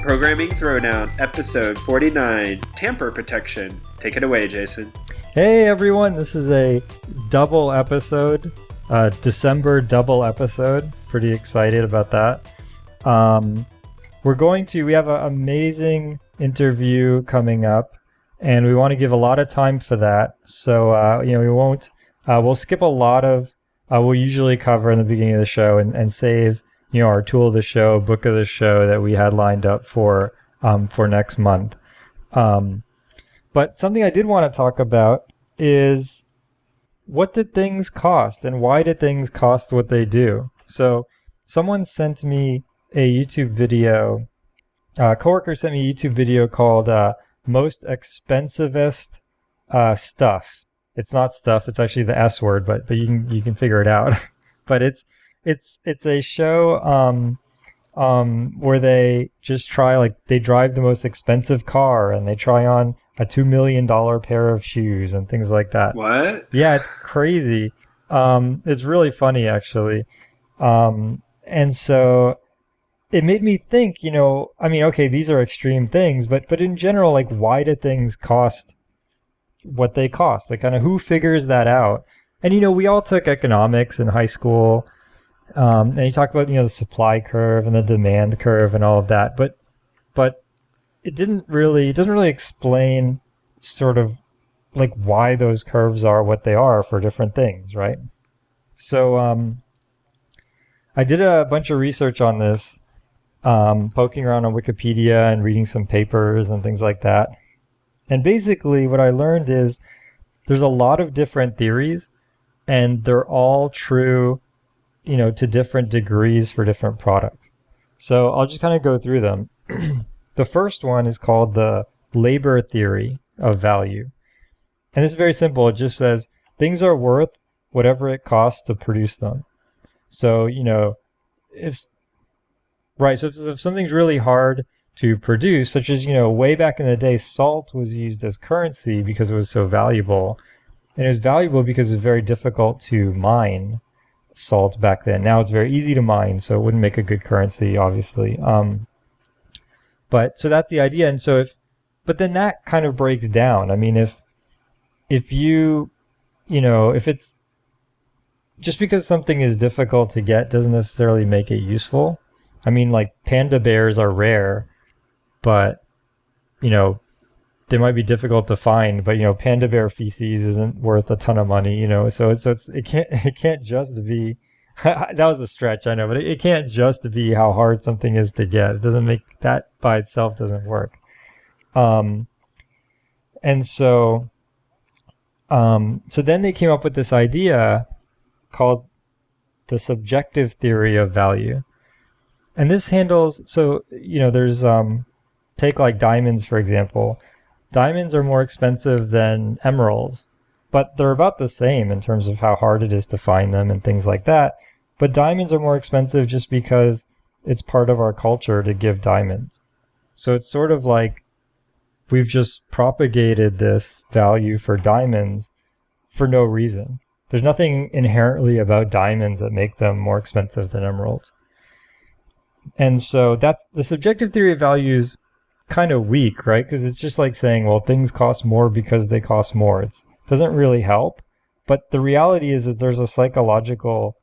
Programming Throwdown, episode 49, Tamper Protection. Take it away, Jason. Hey everyone, this is a double episode, December double episode. Pretty excited about that. We have an amazing interview coming up, and we want to give a lot of time for that. So, we'll skip a lot of, we'll usually cover in the beginning of the show and save, our tool of the show, book of the show that we had lined up for next month. But something I did want to talk about is, what did things cost and why did things cost what they do? So someone sent me a YouTube video, a coworker sent me a YouTube video called Most Expensivest Stuff. It's not stuff, it's actually the S word, but you can figure it out. But it's a show where they just try, they drive the most expensive car and they try on a $2 million pair of shoes and things like that. What? Yeah, it's crazy. It's really funny, actually. And so it made me think, okay, these are extreme things, but in general, why do things cost what they cost? Kind of who figures that out? And, we all took economics in high school. And you talk about, the supply curve and the demand curve and all of that, but it doesn't really explain sort of why those curves are what they are for different things, right? So I did a bunch of research on this, poking around on Wikipedia and reading some papers and things like that. And basically what I learned is there's a lot of different theories, and they're all true, to different degrees for different products. So I'll just kind of go through them. The first one is called the labor theory of value. And it's very simple. It just says things are worth whatever it costs to produce them. So, if something's really hard to produce, such as, way back in the day, salt was used as currency because it was so valuable. And it was valuable because it was very difficult to mine salt back then. Now it's very easy to mine, so it wouldn't make a good currency, obviously. But so that's the idea. And so but then that kind of breaks down. I mean, if it's just because something is difficult to get doesn't necessarily make it useful. I mean, panda bears are rare, but, they might be difficult to find, but, panda bear feces isn't worth a ton of money, so it can't just be, that was a stretch, I know, but it can't just be how hard something is to get. It doesn't make, that by itself doesn't work. And so then they came up with this idea called the subjective theory of value. And this handles, there's, take diamonds, for example. Diamonds are more expensive than emeralds, but they're about the same in terms of how hard it is to find them and things like that. But diamonds are more expensive just because it's part of our culture to give diamonds. So it's sort of we've just propagated this value for diamonds for no reason. There's nothing inherently about diamonds that make them more expensive than emeralds. And so that's the subjective theory of value is kind of weak, right? Because it's just saying, well, things cost more because they cost more. It doesn't really help. But the reality is that there's a psychological,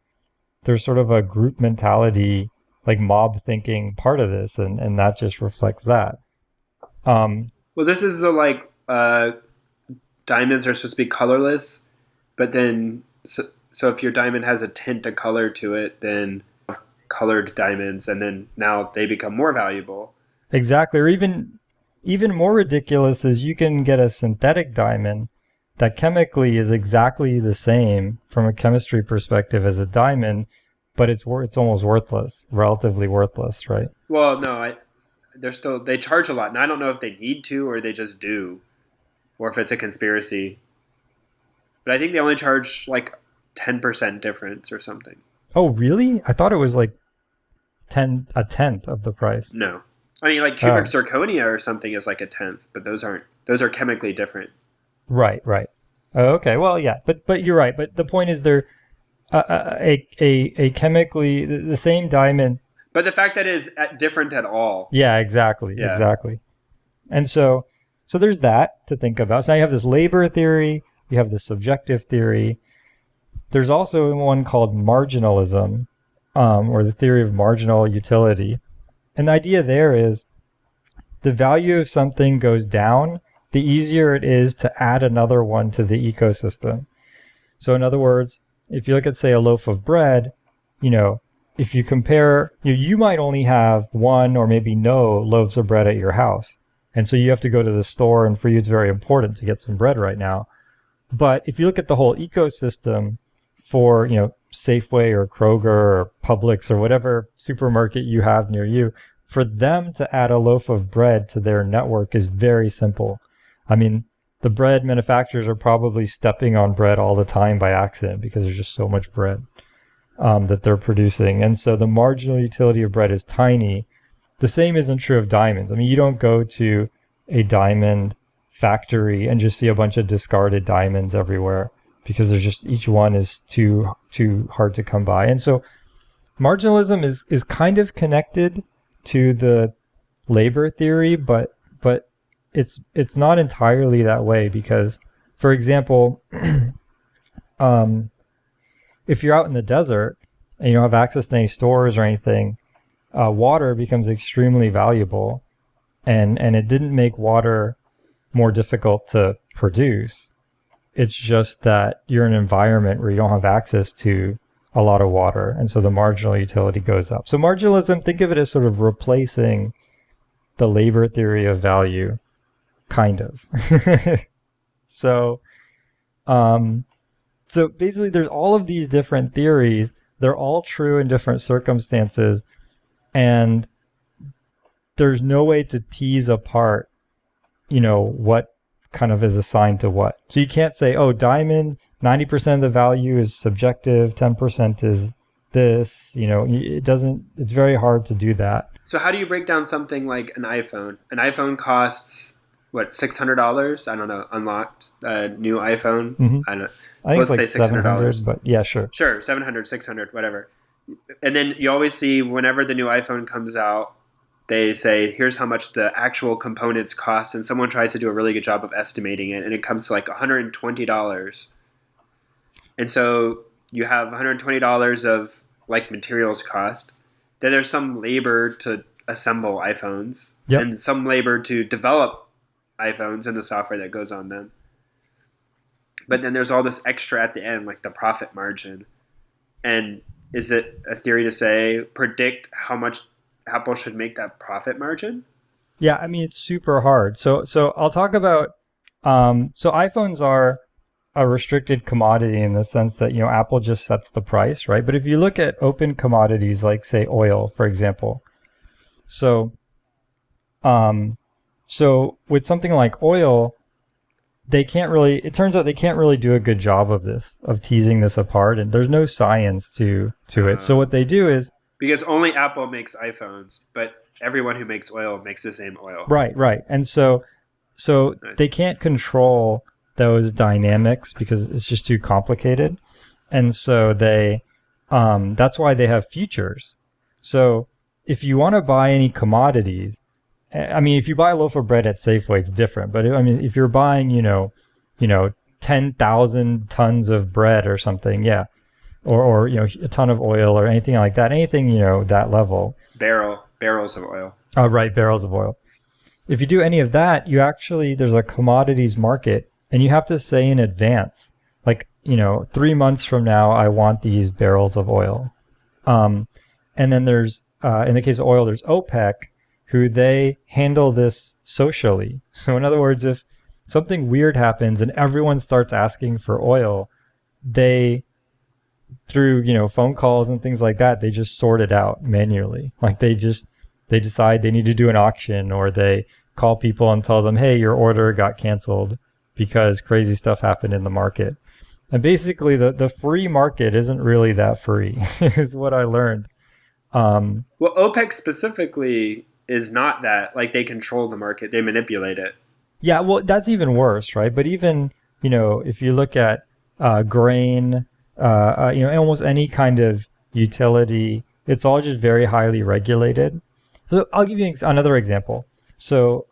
there's sort of a group mentality, mob thinking part of this, and that just reflects that. Well, this is the diamonds are supposed to be colorless, but then so if your diamond has a tint of color to it, then colored diamonds, and then now they become more valuable. Exactly. Or even more ridiculous is you can get a synthetic diamond that chemically is exactly the same from a chemistry perspective as a diamond, but it's almost worthless, relatively worthless, right? Well, no, they charge a lot, and I don't know if they need to or they just do, or if it's a conspiracy. But I think they only charge 10% difference or something. Oh, really? I thought it was a tenth of the price. No. I mean, cubic zirconia or something is a tenth, but those are chemically different. Right. Oh, okay. Well, yeah, but you're right. But the point is, they're a chemically the same diamond But the fact that it is different at all. Yeah, exactly, Yeah. exactly. And so there's that to think about. So now you have this labor theory, you have this subjective theory. There's also one called marginalism, or the theory of marginal utility. And the idea there is the value of something goes down, the easier it is to add another one to the ecosystem. So in other words, if you look at, say, a loaf of bread, you know, if you compare, you might only have one or maybe no loaves of bread at your house. And so you have to go to the store, and for you, it's very important to get some bread right now. But if you look at the whole ecosystem for, Safeway or Kroger or Publix or whatever supermarket you have near you, for them to add a loaf of bread to their network is very simple. I mean, the bread manufacturers are probably stepping on bread all the time by accident because there's just so much bread that they're producing. And so the marginal utility of bread is tiny. The same isn't true of diamonds. I mean, you don't go to a diamond factory and just see a bunch of discarded diamonds everywhere because there's just, each one is too hard to come by. And so marginalism is kind of connected to the labor theory, but it's not entirely that way because, for example, if you're out in the desert and you don't have access to any stores or anything, water becomes extremely valuable, and it didn't make water more difficult to produce. It's just that you're in an environment where you don't have access to a lot of water, and so the marginal utility goes up. So marginalism, think of it as sort of replacing the labor theory of value, kind of. So, so basically, there's all of these different theories. They're all true in different circumstances, and there's no way to tease apart, what kind of is assigned to what. So you can't say, oh, diamond, 90% of the value is subjective, 10% is this, it doesn't, it's very hard to do that. So how do you break down something like an iPhone? An iPhone costs what, $600? I don't know. Unlocked new iPhone. Mm-hmm. I don't know. I think it's like $600, but yeah, sure. Sure, 700, 600, whatever. And then you always see whenever the new iPhone comes out, they say, here's how much the actual components cost, and someone tries to do a really good job of estimating it, and it comes to like $120. And so you have $120 of like materials cost. Then there's some labor to assemble iPhones, yep, and some labor to develop iPhones and the software that goes on them. But then there's all this extra at the end, like the profit margin. And is it a theory to say, predict how much Apple should make that profit margin? Yeah, I mean, it's super hard. So I'll talk about, so iPhones are a restricted commodity in the sense that, Apple just sets the price, right? But if you look at open commodities, like say oil, for example, so with something like oil, it turns out they can't really do a good job of teasing this apart, and there's no science to it. So what they do is, because only Apple makes iPhones, but everyone who makes oil makes the same oil. Right. And so nice. They can't control those dynamics because it's just too complicated. And so that's why they have futures. So if you want to buy any commodities, I mean, if you buy a loaf of bread at Safeway, it's different. But I mean, if you're buying, 10,000 tons of bread or something, yeah, or a ton of oil or anything like that, anything, that level. Barrels of oil. Oh, right, barrels of oil. If you do any of that, there's a commodities market, and you have to say in advance, like, 3 months from now, I want these barrels of oil. And then there's, in the case of oil, there's OPEC, who they handle this socially. So in other words, if something weird happens and everyone starts asking for oil, they, through, phone calls and things like that, they just sort it out manually. Like they decide they need to do an auction, or they call people and tell them, hey, your order got canceled because crazy stuff happened in the market. And basically the free market isn't really that free, is what I learned. Well, OPEC specifically is not that. Like, they control the market, they manipulate it. Yeah, well, that's even worse, right? But even, if you look at grain, almost any kind of utility, It's all just very highly regulated. So I'll give you another example. So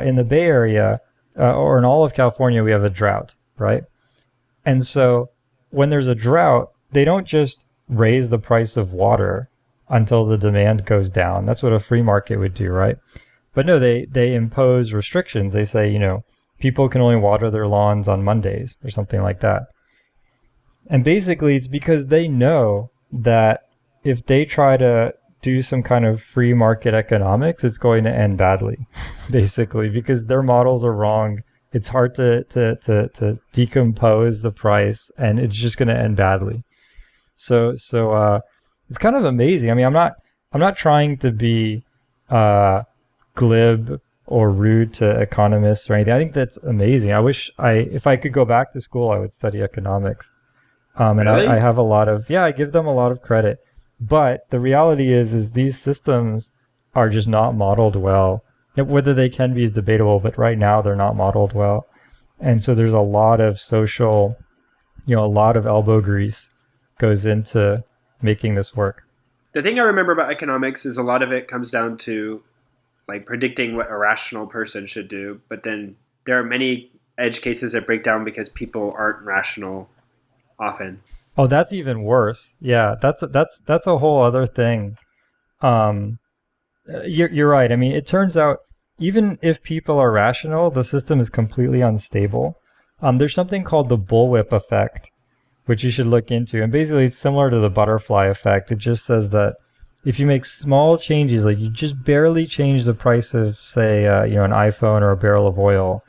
in the Bay Area or in all of California, we have a drought, right? And so when there's a drought, they don't just raise the price of water until the demand goes down. That's what a free market would do, right? But no, they impose restrictions. They say, people can only water their lawns on Mondays or something like that. And basically, it's because they know that if they try to do some kind of free market economics, it's going to end badly, basically, because their models are wrong. It's hard to decompose the price, and it's just going to end badly. So it's kind of amazing. I mean, I'm not trying to be glib or rude to economists or anything. I think that's amazing. If I could go back to school, I would study economics. And I Really? have a lot of, yeah, I give them a lot of credit. But the reality is these systems are just not modeled well. Whether they can be is debatable, but right now they're not modeled well. And so there's a lot of social, a lot of elbow grease goes into making this work. The thing I remember about economics is a lot of it comes down to like predicting what a rational person should do, but then there are many edge cases that break down because people aren't rational often. Oh, that's even worse. Yeah, that's a whole other thing. Um, you're right. I mean, it turns out even if people are rational, the system is completely unstable. There's something called the bullwhip effect, which you should look into. And basically, it's similar to the butterfly effect. It just says that if you make small changes, like you just barely change the price of, say, an iPhone or a barrel of oil,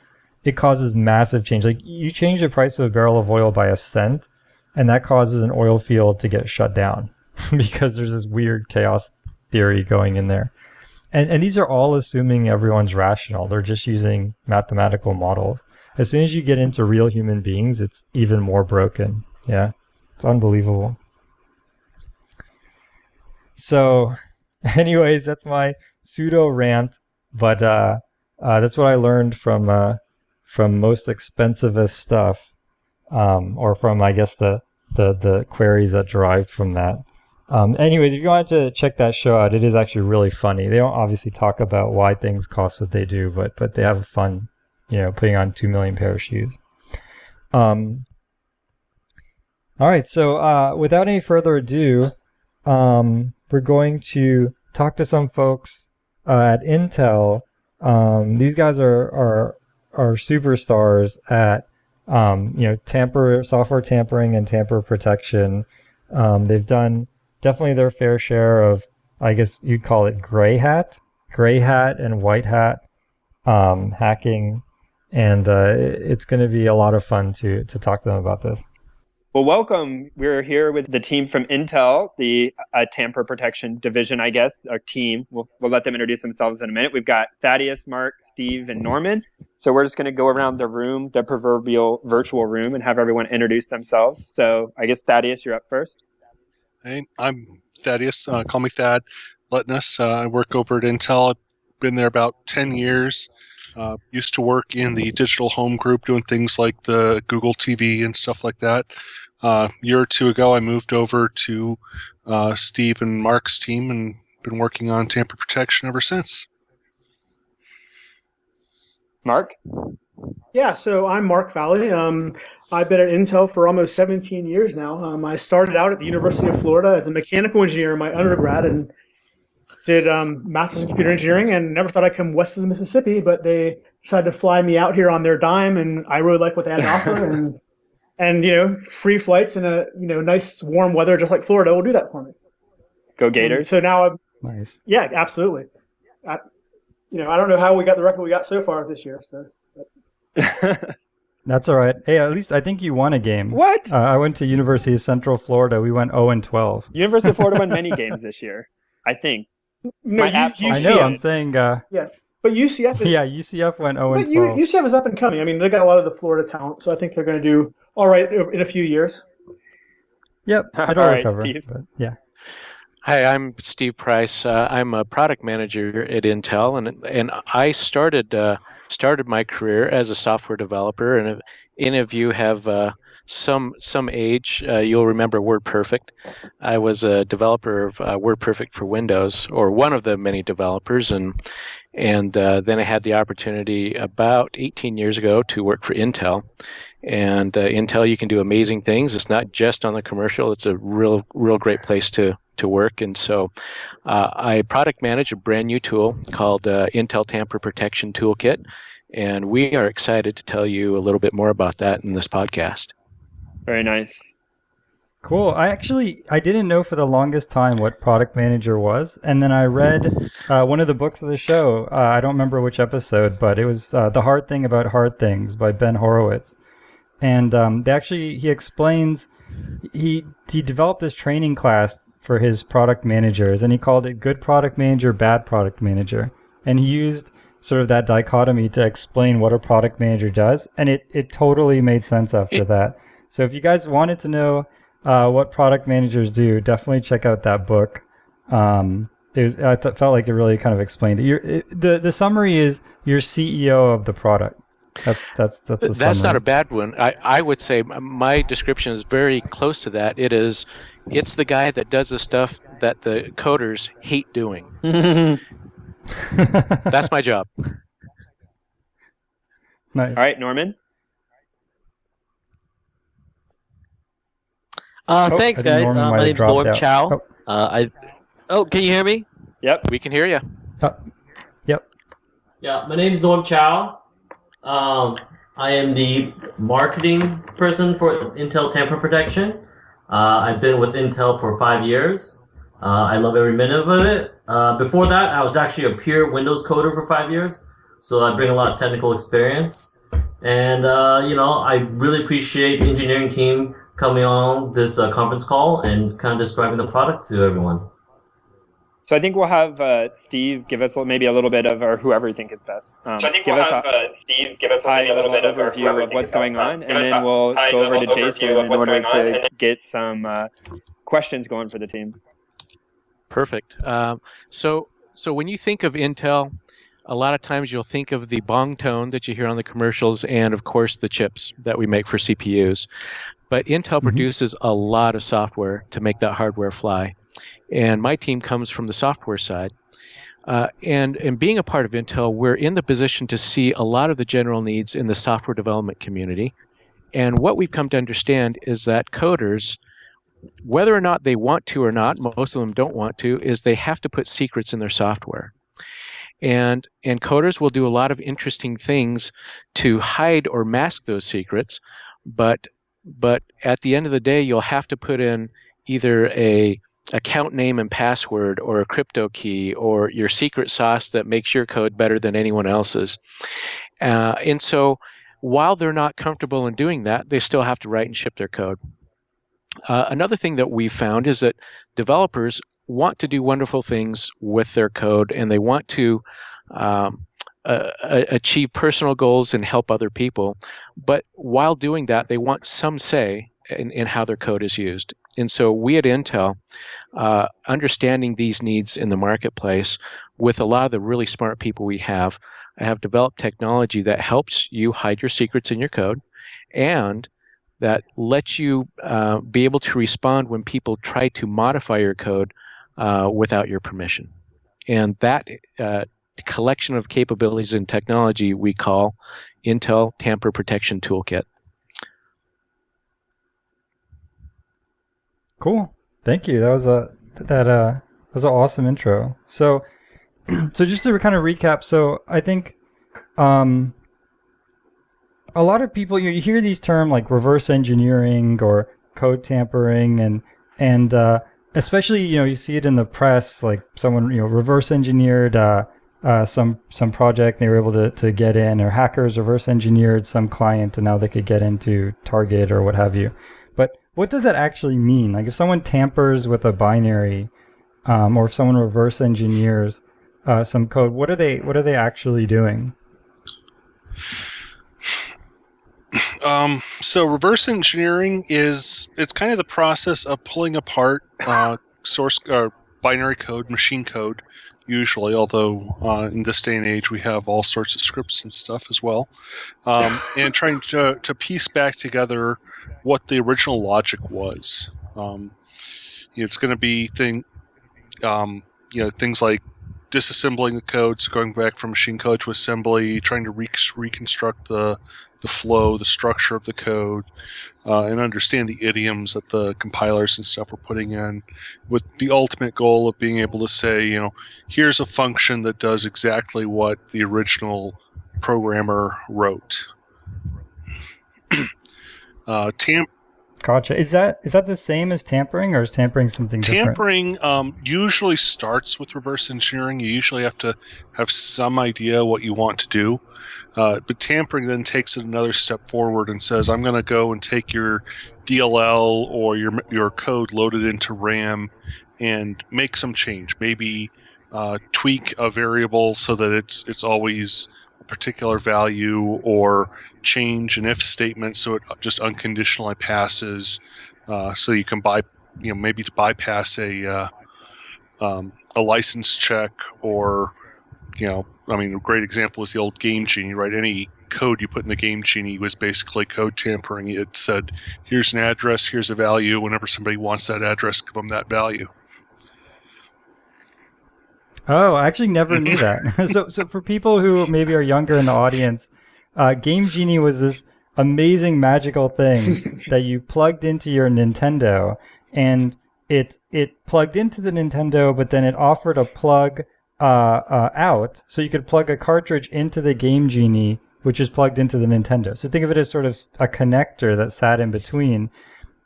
it causes massive change. Like you change the price of a barrel of oil by a cent, and that causes an oil field to get shut down because there's this weird chaos theory going in there. And these are all assuming everyone's rational. They're just using mathematical models. As soon as you get into real human beings, it's even more broken. Yeah, it's unbelievable. So, anyways, that's my pseudo rant, but that's what I learned from most expensivest stuff, or from I guess the queries that derived from that. Anyways, if you wanted to check that show out, it is actually really funny. They don't obviously talk about why things cost what they do, but they have fun, putting on 2 million pair of shoes. Um, all right, so without any further ado, we're going to talk to some folks at Intel. These guys are superstars at software tampering and tamper protection. They've done definitely their fair share of, I guess you'd call it gray hat and white hat hacking, and it's going to be a lot of fun to talk to them about this. Well, welcome. We're here with the team from Intel, the Tamper Protection division, I guess, our team. We'll let them introduce themselves in a minute. We've got Thaddeus, Mark, Steve, and Norman. So we're just going to go around the room, the proverbial virtual room, and have everyone introduce themselves. So I guess, Thaddeus, you're up first. Hey, I'm Thaddeus. Call me Thad. Letness. I work over at Intel. I've been there about 10 years. Used to work in the digital home group doing things like the Google TV and stuff like that. A year or two ago, I moved over to Steve and Mark's team and been working on tamper protection ever since. Mark? Yeah, so I'm Mark Valley. I've been at Intel for almost 17 years now. I started out at the University of Florida as a mechanical engineer in my undergrad and did master's in computer engineering, and never thought I'd come west of the Mississippi, but they decided to fly me out here on their dime, and I really like what they had to offer. And free flights and a nice warm weather just like Florida will do that for me. Go Gators. And so now I'm Nice. Yeah, absolutely. I don't know how we got the record we got so far this year. So That's all right. Hey, at least I think you won a game. What? I went to University of Central Florida. We went 0-12. University of Florida won many games this year, I think. no, I know. I'm saying. Yeah, but UCF is Yeah, UCF went but 0-12. UCF is up and coming. I mean, they got a lot of the Florida talent, so I think they're going to do all right in a few years. Yep, it'll All right, recover. Steve. But yeah. Hi, I'm Steve Price. I'm a product manager at Intel, and I started my career as a software developer. And if any of you have some age, you'll remember WordPerfect. I was a developer of WordPerfect for Windows, or one of the many developers, and then I had the opportunity about 18 years ago to work for Intel. And Intel, you can do amazing things. It's not just on the commercial. It's a real great place to work. And so I product manage a brand new tool called Intel Tamper Protection Toolkit. And we are excited to tell you a little bit more about that in this podcast. Very nice. Cool. I didn't know for the longest time what product manager was, and then I read one of the books of the show. I don't remember which episode, but it was The Hard Thing About Hard Things by Ben Horowitz. And he explains he developed this training class for his product managers, and he called it Good Product Manager, Bad Product Manager. And he used sort of that dichotomy to explain what a product manager does, and it totally made sense after that. So if you guys wanted to know what product managers do, definitely check out that book. I felt like it really kind of explained it. The summary is you're CEO of the product. That's not a bad one. I would say my description is very close to that. It's the guy that does the stuff that the coders hate doing. That's my job. Nice. All right, Norman. Thanks, guys. My name's Norm Chow. Can you hear me? Yep, we can hear you. Yep. Yeah, my name's Norm Chow. I am the marketing person for Intel Tamper Protection. I've been with Intel for 5 years. I love every minute of it. Before that, I was actually a pure Windows coder for 5 years, so I bring a lot of technical experience. And, I really appreciate the engineering team coming on this conference call and kind of describing the product to everyone. So I think we'll have Steve give us maybe a little bit of, or whoever you think is best. Steve give us a little bit of overview of what's going on, and then we'll go over to Jason in order to get some questions going for the team. Perfect. So when you think of Intel, a lot of times you'll think of the bong tone that you hear on the commercials, and of course the chips that we make for CPUs. But Intel produces a lot of software to make that hardware fly. And my team comes from the software side. And being a part of Intel, we're in the position to see a lot of the general needs in the software development community. And what we've come to understand is that coders, whether or not they want to or not, most of them don't want to, is they have to put secrets in their software. And coders will do a lot of interesting things to hide or mask those secrets, but at the end of the day, you'll have to put in either a account name and password, or a crypto key, or your secret sauce that makes your code better than anyone else's. And so while they're not comfortable in doing that, they still have to write and ship their code. Another thing that we've found is that developers want to do wonderful things with their code, and they want to achieve personal goals and help other people. But while doing that, they want some say in how their code is used. And so we at Intel, understanding these needs in the marketplace with a lot of the really smart people we have developed technology that helps you hide your secrets in your code, and that lets you be able to respond when people try to modify your code without your permission. And that collection of capabilities and technology we call Intel Tamper Protection Toolkit. Cool. Thank you. That was an awesome intro. So just to kind of recap, so I think a lot of people, you hear these terms like reverse engineering or code tampering, and especially, you see it in the press, like someone, reverse engineered some project, and they were able to get in, or hackers reverse engineered some client and now they could get into Target or what have you. But what does that actually mean? Like if someone tampers with a binary, or if someone reverse engineers some code, what are they actually doing? So reverse engineering it's kind of the process of pulling apart source or binary code, machine code, usually, although in this day and age we have all sorts of scripts and stuff as well, and trying to piece back together what the original logic was. It's going to be things like disassembling the code, so going back from machine code to assembly, trying to reconstruct the flow, the structure of the code, and understand the idioms that the compilers and stuff were putting in, with the ultimate goal of being able to say, here's a function that does exactly what the original programmer wrote. Gotcha. Is that the same as tampering, or is tampering something different? Tampering usually starts with reverse engineering. You usually have to have some idea what you want to do. But tampering then takes it another step forward and says, I'm going to go and take your DLL or your code loaded into RAM and make some change. Maybe tweak a variable so that it's always a particular value, or change an if statement so it just unconditionally passes. So you can maybe to bypass a license check, or a great example is the old Game Genie, right? Any code you put in the Game Genie was basically code tampering. It said, here's an address, here's a value. Whenever somebody wants that address, give them that value. Oh, I actually never knew that. So for people who maybe are younger in the audience, Game Genie was this amazing magical thing that you plugged into your Nintendo, and it plugged into the Nintendo, but then it offered a plug out, so you could plug a cartridge into the Game Genie, which is plugged into the Nintendo. So think of it as sort of a connector that sat in between.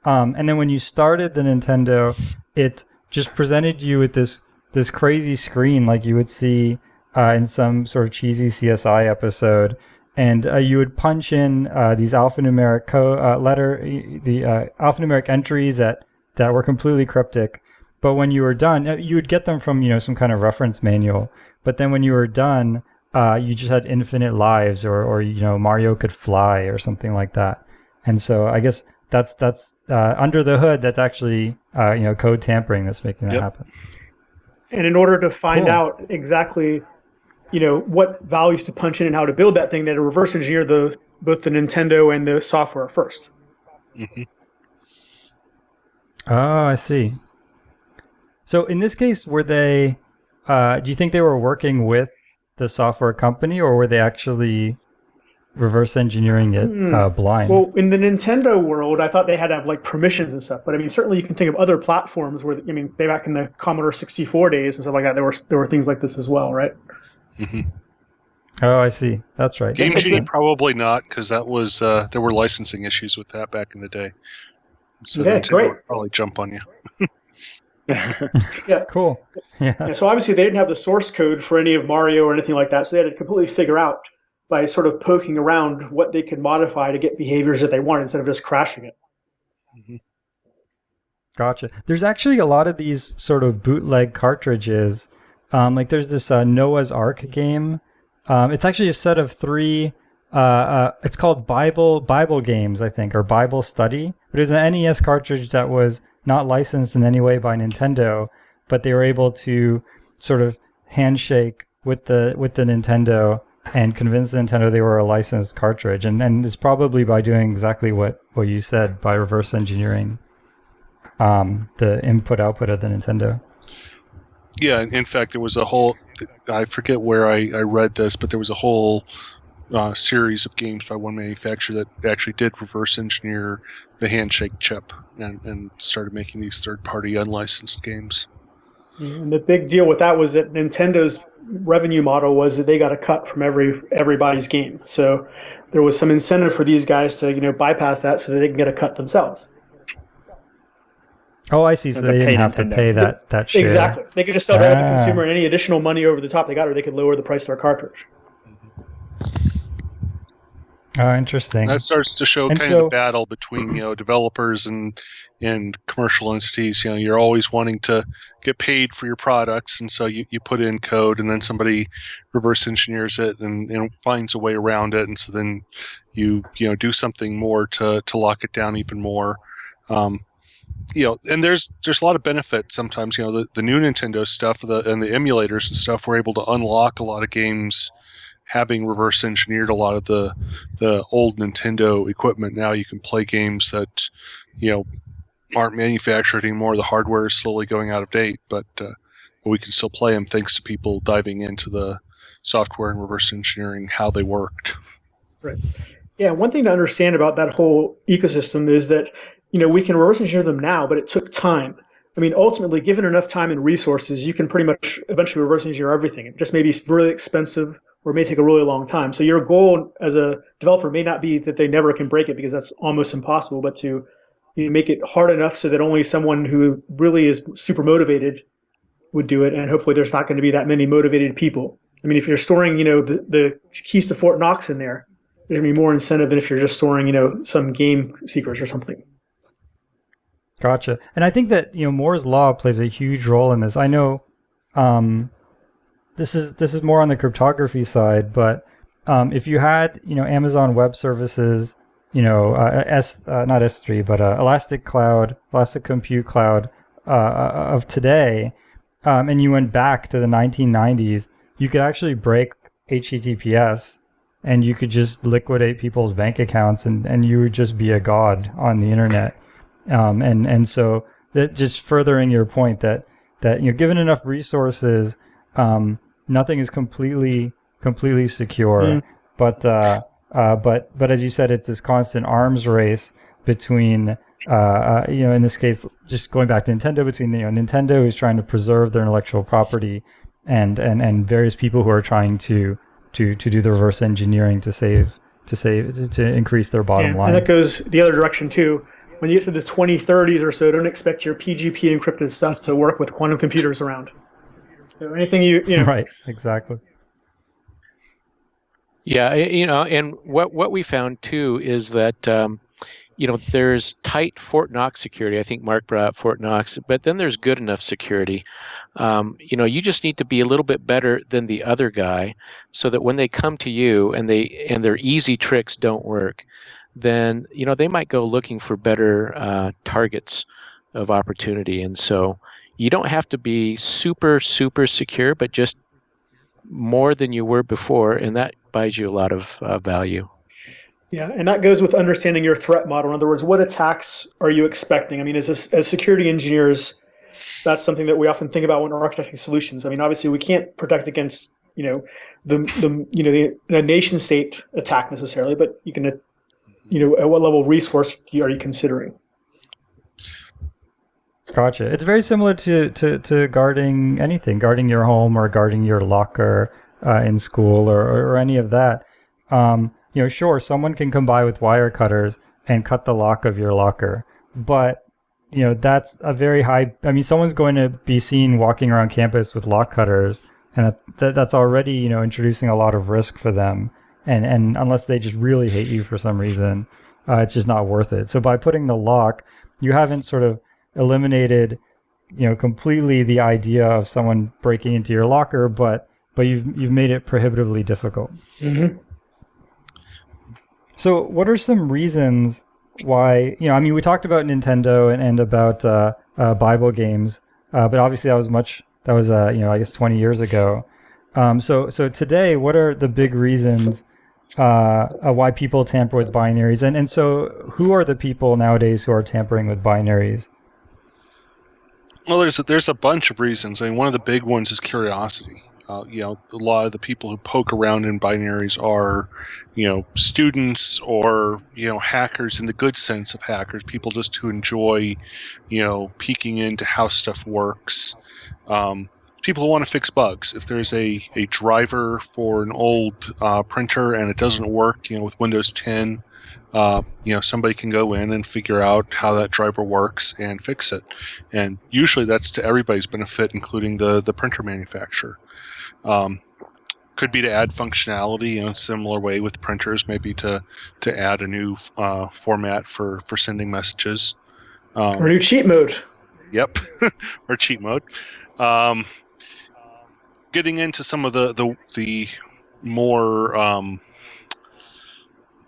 And then when you started the Nintendo, it just presented you with this crazy screen like you would see in some sort of cheesy CSI episode. And you would punch in these alphanumeric alphanumeric entries that were completely cryptic. But when you were done, you would get them from some kind of reference manual. But then when you were done, you just had infinite lives, or Mario could fly or something like that. And so I guess that's under the hood. That's actually code tampering that's making that happen. And in order to find out exactly what values to punch in and how to build that thing, they had to reverse engineer both the Nintendo and the software first. Mm-hmm. Oh, I see. So in this case, were they? Do you think they were working with the software company, or were they actually reverse engineering it blind? Well, in the Nintendo world, I thought they had to have permissions and stuff. But certainly you can think of other platforms where back in the Commodore 64 days and stuff like that, there were things like this as well, right? Mm-hmm. Oh, I see. That's right. Game Genie probably not, because that was there were licensing issues with that back in the day. So Nintendo would probably jump on you. Yeah. Cool. Yeah. So obviously they didn't have the source code for any of Mario or anything like that. So they had to completely figure out by sort of poking around what they could modify to get behaviors that they wanted instead of just crashing it. Mm-hmm. Gotcha. There's actually a lot of these sort of bootleg cartridges. There's this Noah's Ark game. It's actually a set of 3. It's called Bible Games, I think, or Bible Study. But it was an NES cartridge that was not licensed in any way by Nintendo, but they were able to sort of handshake with the Nintendo and convince Nintendo they were a licensed cartridge. And it's probably by doing exactly what you said, by reverse engineering the input-output of the Nintendo. Yeah, in fact, there was a whole, I forget where I read this, but there was a whole series of games by one manufacturer that actually did reverse engineer the handshake chip and started making these third-party unlicensed games. And the big deal with that was that Nintendo's revenue model was that they got a cut from everybody's game. So there was some incentive for these guys to bypass that so that they can get a cut themselves. Oh, I see. So they didn't have to pay that share. Exactly. They could just sell that to the consumer, and any additional money over the top they got, or they could lower the price of their cartridge. Oh, interesting. That starts to show of the battle between developers and commercial entities. You're always wanting to get paid for your products, and so you put in code, and then somebody reverse engineers it and finds a way around it, and so then you do something more to lock it down even more. and there's a lot of benefit sometimes. The new Nintendo stuff, and the emulators and stuff, we're able to unlock a lot of games having reverse engineered a lot of the old Nintendo equipment. Now you can play games that aren't manufactured anymore. The hardware is slowly going out of date, but we can still play them thanks to people diving into the software and reverse engineering how they worked. Right. Yeah, one thing to understand about that whole ecosystem is that, we can reverse engineer them now, but it took time. I mean, ultimately, given enough time and resources, you can pretty much eventually reverse engineer everything. It just may be really expensive or it may take a really long time. So your goal as a developer may not be that they never can break it, because that's almost impossible, but to make it hard enough so that only someone who really is super motivated would do it, and hopefully there's not going to be that many motivated people. I mean, if you're storing, the keys to Fort Knox in there, there's going to be more incentive than if you're just storing, some game secrets or something. Gotcha. And I think that Moore's law plays a huge role in this. I know this is more on the cryptography side, but if you had Amazon Web Services, not S3, but Elastic Cloud, Elastic Compute Cloud of today, and you went back to the 1990s, you could actually break HTTPS, and you could just liquidate people's bank accounts, and you would just be a god on the internet. And so that just furthering your point that given enough resources, nothing is completely secure. But as you said, it's this constant arms race between in this case, just going back to Nintendo, between Nintendo who's trying to preserve their intellectual property and various people who are trying to do the reverse engineering to increase their bottom line. And that goes the other direction too. When you get to the 2030s or so, don't expect your PGP encrypted stuff to work with quantum computers around. So anything you Right, exactly. Yeah, and what we found too is that there's tight Fort Knox security. I think Mark brought up Fort Knox, but then there's good enough security. You just need to be a little bit better than the other guy, so that when they come to you and their easy tricks don't work, then they might go looking for better targets of opportunity. And so you don't have to be super secure, but just more than you were before, and that buys you a lot of value. Yeah, and that goes with understanding your threat model. In other words, what attacks are you expecting? I mean, as security engineers, that's something that we often think about when we're architecting solutions. I mean, obviously, we can't protect against the nation state attack necessarily, but you can, at what level of resource are you considering? Gotcha. It's very similar to guarding anything, guarding your home or guarding your locker in school or any of that. Sure, someone can come by with wire cutters and cut the lock of your locker, but that's a very high. I mean, someone's going to be seen walking around campus with lock cutters, and that's already introducing a lot of risk for them. And unless they just really hate you for some reason, it's just not worth it. So by putting the lock, you haven't sort of eliminated completely the idea of someone breaking into your locker, but you've made it prohibitively difficult. Mm-hmm. So what are some reasons why, we talked about Nintendo and about Bible games, but obviously that was I guess 20 years ago. So today, what are the big reasons why people tamper with binaries? And so who are the people nowadays who are tampering with binaries? Well, there's a bunch of reasons. I mean, one of the big ones is curiosity. A lot of the people who poke around in binaries are, students or, hackers in the good sense of hackers, people just who enjoy, peeking into how stuff works. People who want to fix bugs. If there's a driver for an old printer and it doesn't work, with Windows 10, somebody can go in and figure out how that driver works and fix it. And usually that's to everybody's benefit, including the printer manufacturer. Could be to add functionality in a similar way with printers, maybe to add a new format for sending messages. Or new cheat mode. Yep, or cheat mode. Getting into some of the more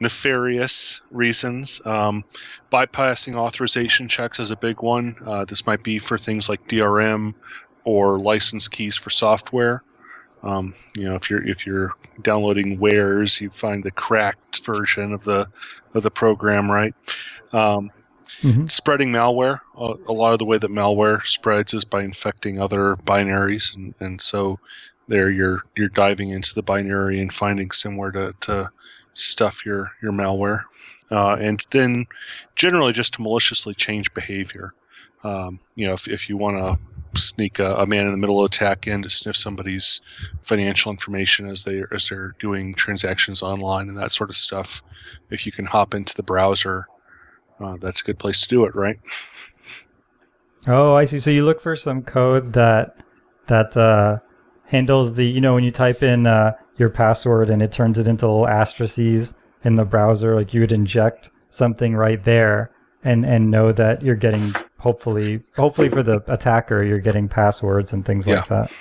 nefarious reasons. Bypassing authorization checks is a big one. This might be for things like DRM or license keys for software. If you're downloading wares, you find the cracked version of the program, right? Spreading malware. A lot of the way that malware spreads is by infecting other binaries, and so there you're diving into the binary and finding somewhere to stuff your malware, and then generally just to maliciously change behavior. If you want to sneak a man-in-the-middle attack in to sniff somebody's financial information as they're doing transactions online and that sort of stuff, if you can hop into the browser, that's a good place to do it, right? Oh, I see. So you look for some code that handles the, when you type in your password and it turns it into little asterisks in the browser, like you would inject something right there and know that you're getting, hopefully for the attacker, you're getting passwords and things like that.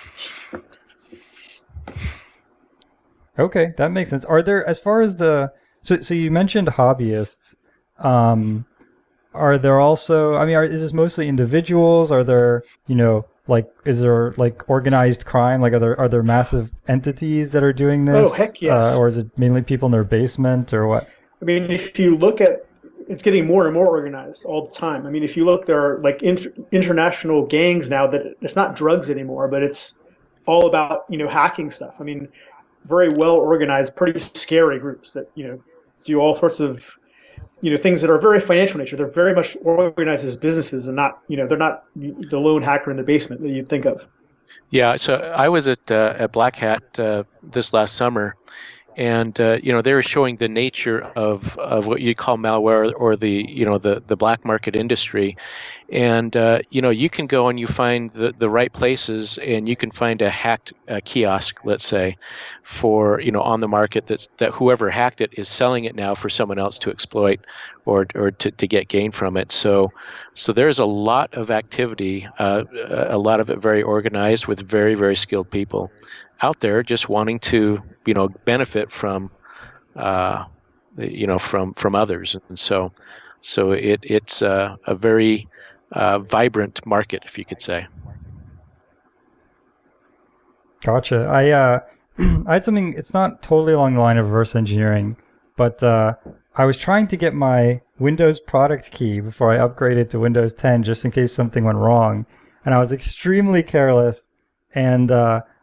Okay, that makes sense. Are there, as far as so you mentioned hobbyists, are there also, is this mostly individuals? Are there, is there like organized crime? Like, are there massive entities that are doing this? Oh, heck yes. Or is it mainly people in their basement or what? If you look at, it's getting more and more organized all the time. If you look, there are like international gangs now that it's not drugs anymore, but it's all about, hacking stuff. Very well organized, pretty scary groups that, do all sorts of, things that are very financial nature. They're very much organized as businesses and not, they're not the lone hacker in the basement that you'd think of. Yeah, so I was at Black Hat this last summer, and they were showing the nature of what you call malware or the black market industry, and you can go and you find the right places, and you can find a hacked kiosk, let's say, for on the market that whoever hacked it is selling it now for someone else to exploit or to get gain from it. So there's a lot of activity, a lot of it very organized with very, very skilled people out there just wanting to benefit from from others, and so it's a very vibrant market, if you could say. Gotcha. I had something. It's not totally along the line of reverse engineering, but I was trying to get my Windows product key before I upgraded to Windows 10, just in case something went wrong, and I was extremely careless and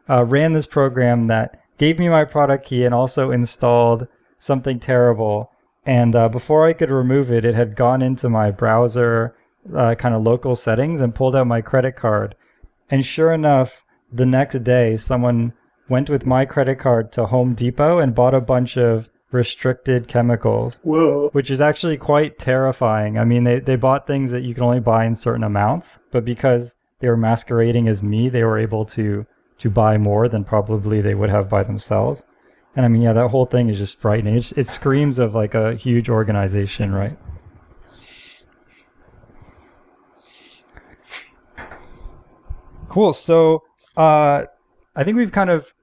ran this program that gave me my product key and also installed something terrible. And before I could remove it, it had gone into my browser kind of local settings and pulled out my credit card. And sure enough, the next day, someone went with my credit card to Home Depot and bought a bunch of restricted chemicals. Whoa. Which is actually quite terrifying. They bought things that you can only buy in certain amounts, but because they were masquerading as me, they were able to buy more than probably they would have by themselves. And that whole thing is just frightening. It screams of like a huge organization, right? Cool. So I think we've kind of,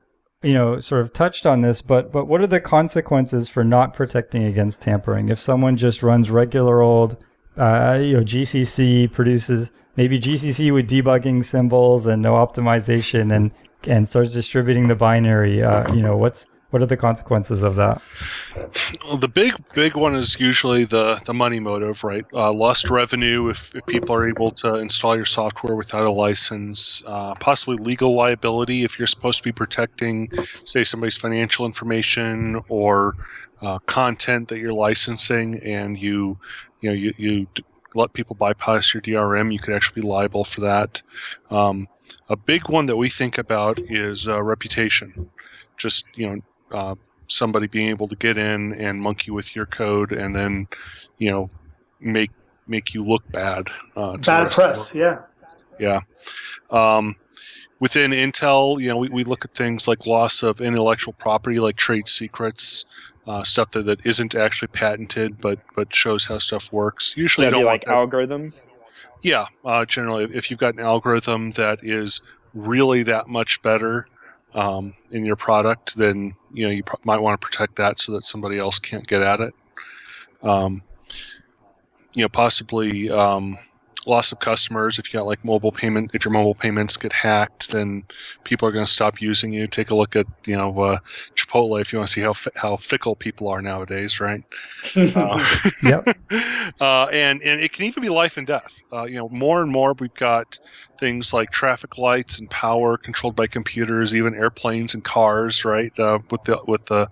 sort of touched on this, but what are the consequences for not protecting against tampering? If someone just runs regular old, GCC produces maybe GCC with debugging symbols and no optimization and starts distributing the binary, what are the consequences of that? Well, the big one is usually the money motive, right? Lost revenue if people are able to install your software without a license. Possibly legal liability if you're supposed to be protecting, say, somebody's financial information or content that you're licensing, and you let people bypass your DRM. You could actually be liable for that. A big one that we think about is reputation. Just somebody being able to get in and monkey with your code and then make you look bad. Bad press, yeah. Yeah. Within Intel, we look at things like loss of intellectual property, like trade secrets, stuff that isn't actually patented but shows how stuff works. Usually, That'd you don't be like algorithms. Yeah, generally, if you've got an algorithm that is really that much better in your product, then you might want to protect that so that somebody else can't get at it. Possibly loss of customers. If you got like if your mobile payments get hacked, then people are going to stop using you. Take a look at Chipotle if you want to see how fickle people are nowadays, right? Yep. And it can even be life and death. More and more we've got things like traffic lights and power controlled by computers, even airplanes and cars, right? With the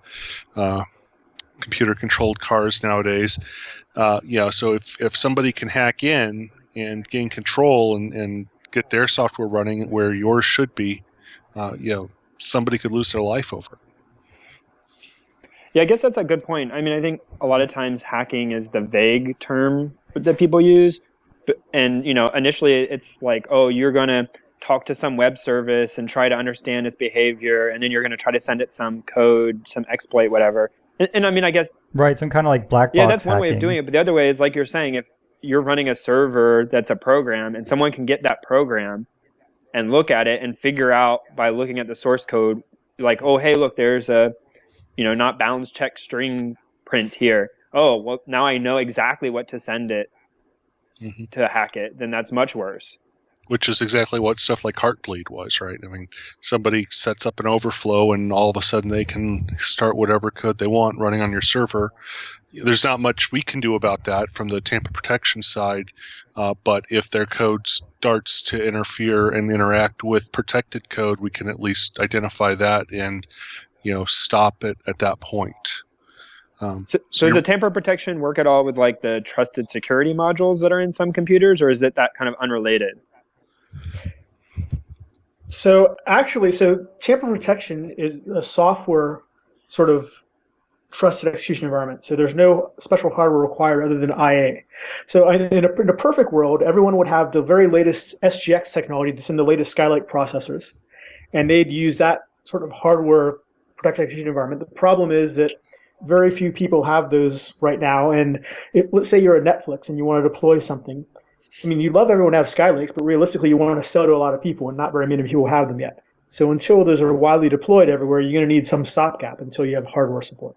computer controlled cars nowadays. So if somebody can hack in and gain control and get their software running where yours should be, somebody could lose their life over it. Yeah, I guess that's a good point. I mean, I think a lot of times hacking is the vague term that people use. And, initially it's like, oh, you're going to talk to some web service and try to understand its behavior. And then you're going to try to send it some code, some exploit, whatever. And I mean, I guess. Right, some kind of like black box Yeah, that's one way of hacking. doing it. But the other way is, like you're saying, if you're running a server that's a program and someone can get that program and look at it and figure out by looking at the source code, like, oh, hey, look, there's a, not bounds check string print here. Oh, well, now I know exactly what to send it to hack it. Then that's much worse. Which is exactly what stuff like Heartbleed was, right? I mean, somebody sets up an overflow and all of a sudden they can start whatever code they want running on your server. There's not much we can do about that from the Tamper Protection side, but if their code starts to interfere and interact with protected code, we can at least identify that and, stop it at that point. So does the Tamper Protection work at all with like the trusted security modules that are in some computers, or is it that kind of unrelated? So Tamper Protection is a software sort of trusted execution environment. So there's no special hardware required other than IA. So in a perfect world, everyone would have the very latest SGX technology that's in the latest Skylake processors, and they'd use that sort of hardware protected execution environment. The problem is that very few people have those right now. And let's say you're a Netflix and you want to deploy something. I mean, you'd love everyone to have Skylakes, but realistically, you want to sell to a lot of people, and not very many people have them yet. So until those are widely deployed everywhere, you're going to need some stopgap until you have hardware support.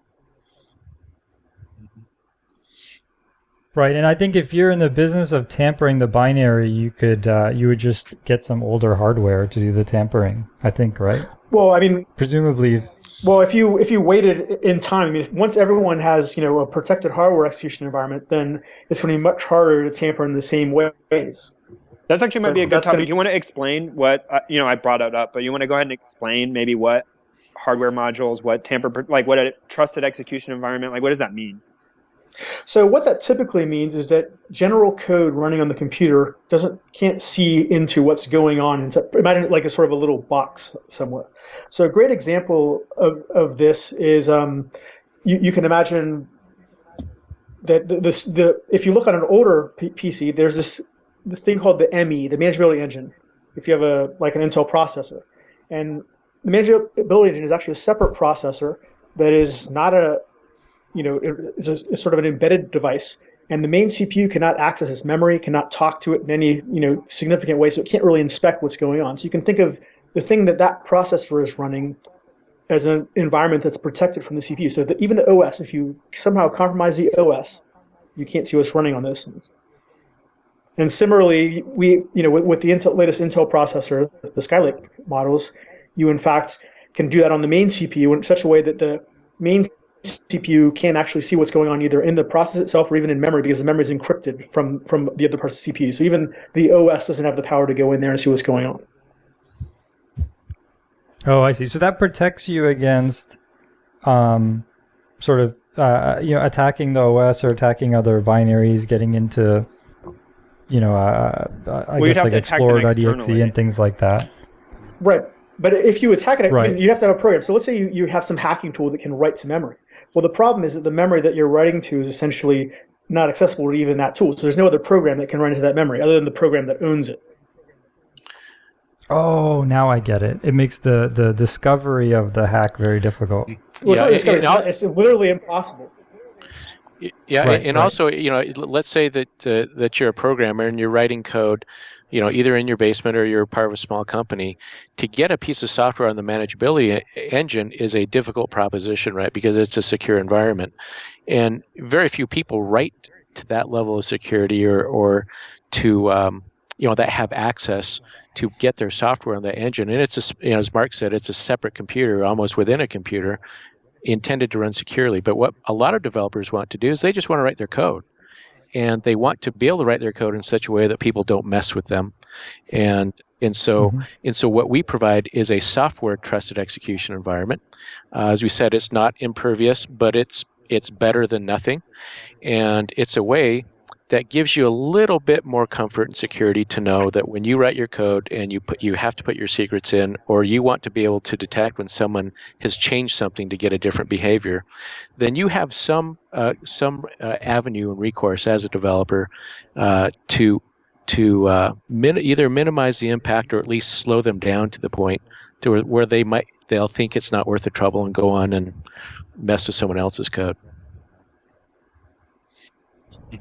Right, and I think if you're in the business of tampering the binary, you would just get some older hardware to do the tampering. I think, right? Well, I mean, presumably. Well, if you waited in time, I mean, once everyone has a protected hardware execution environment, then it's going to be much harder to tamper in the same ways. That actually might be a good topic. You want to explain what I brought it up, but you want to go ahead and explain maybe what hardware modules, what tamper, like what a trusted execution environment, like what does that mean? So what that typically means is that general code running on the computer can't see into what's going on. Imagine it like a sort of a little box somewhere. So a great example of this is you can imagine that if you look on an older PC, there's this thing called the ME, the manageability engine. If you have an Intel processor, and the manageability engine is actually a separate processor that is not it's sort of an embedded device, and the main CPU cannot access its memory, cannot talk to it in any significant way, so it can't really inspect what's going on. So you can think of the thing that processor is running as an environment that's protected from the CPU. So that even the OS, if you somehow compromise the OS, you can't see what's running on those things. And similarly, with the latest Intel processor, the Skylake models, you in fact can do that on the main CPU in such a way that the main CPU can't actually see what's going on either in the process itself or even in memory, because the memory is encrypted from the other parts of the CPU. So even the OS doesn't have the power to go in there and see what's going on. Oh, I see. So that protects you against sort of attacking the OS or attacking other binaries, getting into I guess like Explorer.exe and things like that. Right. But if you attack it, right, you have to have a program. So let's say you have some hacking tool that can write to memory. Well, the problem is that the memory that you're writing to is essentially not accessible to even that tool. So there's no other program that can run into that memory other than the program that owns it. Oh, now I get it. It makes the discovery of the hack very difficult. Well, it's literally impossible. Yeah, Right, and right. also, let's say that you're a programmer and you're writing code, either in your basement or you're part of a small company. To get a piece of software on the manageability engine is a difficult proposition, right? Because it's a secure environment, and very few people write to that level of security or to that have access to get their software on that engine. And it's as Mark said, it's a separate computer, almost within a computer, intended to run securely. But what a lot of developers want to do is they just want to write their code, and they want to be able to write their code in such a way that people don't mess with them. And and so Mm-hmm. and so what we provide is a software trusted execution environment. As we said, it's not impervious, but it's better than nothing, and it's a way that gives you a little bit more comfort and security to know that when you write your code and you have to put your secrets in, or you want to be able to detect when someone has changed something to get a different behavior, then you have some avenue and recourse as a developer to either minimize the impact or at least slow them down to the point to where they'll think it's not worth the trouble and go on and mess with someone else's code.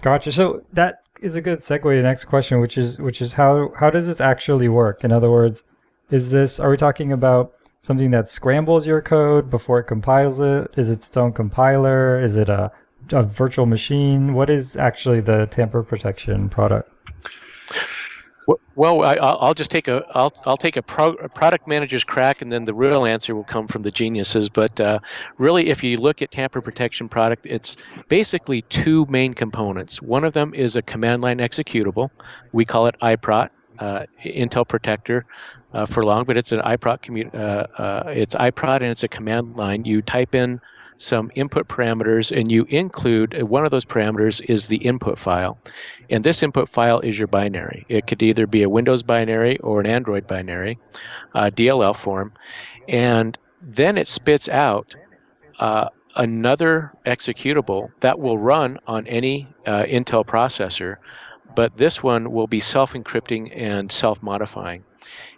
Gotcha. So that is a good segue to the next question, which is how does this actually work? In other words, are we talking about something that scrambles your code before it compiles it? Is it its own compiler? Is it a virtual machine? What is actually the tamper protection product? Well, I'll just take I'll take a product manager's crack, and then the real answer will come from the geniuses. But really, if you look at tamper protection product, it's basically two main components. One of them is a command line executable. We call it iProt, Intel Protector for long, but it's an iProt. It's iProt, and it's a command line. You type in some input parameters, and you include one of those parameters is the input file. And this input file is your binary. It could either be a Windows binary or an Android binary, DLL form. And then it spits out another executable that will run on any Intel processor, but this one will be self-encrypting and self-modifying.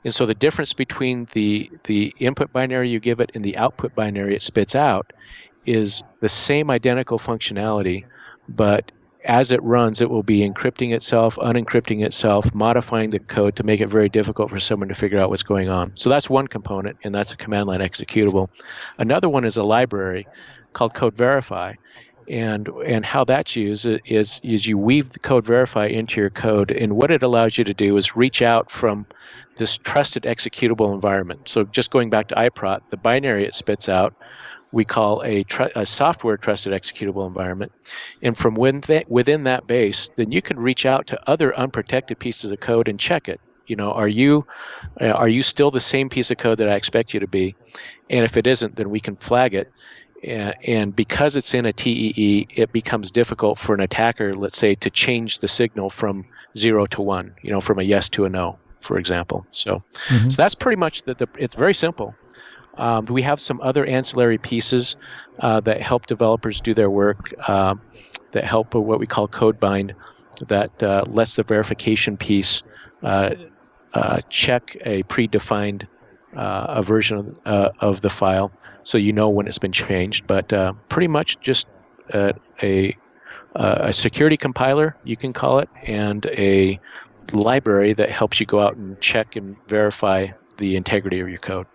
And so the difference between the input binary you give it and the output binary it spits out is the same identical functionality, but as it runs, it will be encrypting itself, unencrypting itself, modifying the code to make it very difficult for someone to figure out what's going on. So that's one component, and that's a command line executable. Another one is a library called Code Verify. And how that's used is you weave the Code Verify into your code, and what it allows you to do is reach out from this trusted executable environment. So just going back to iProt, the binary it spits out, we call a software trusted executable environment. And from within that base, then you can reach out to other unprotected pieces of code and check it. Are you still the same piece of code that I expect you to be? And if it isn't, then we can flag it. And because it's in a TEE, it becomes difficult for an attacker, let's say, to change the signal from 0 to 1, from a yes to a no, for example. So that's pretty much it's very simple. We have some other ancillary pieces that help developers do their work, that help with what we call code bind, that lets the verification piece check a predefined a version of the file, so you know when it's been changed. But pretty much just a security compiler, you can call it, and a library that helps you go out and check and verify the integrity of your code.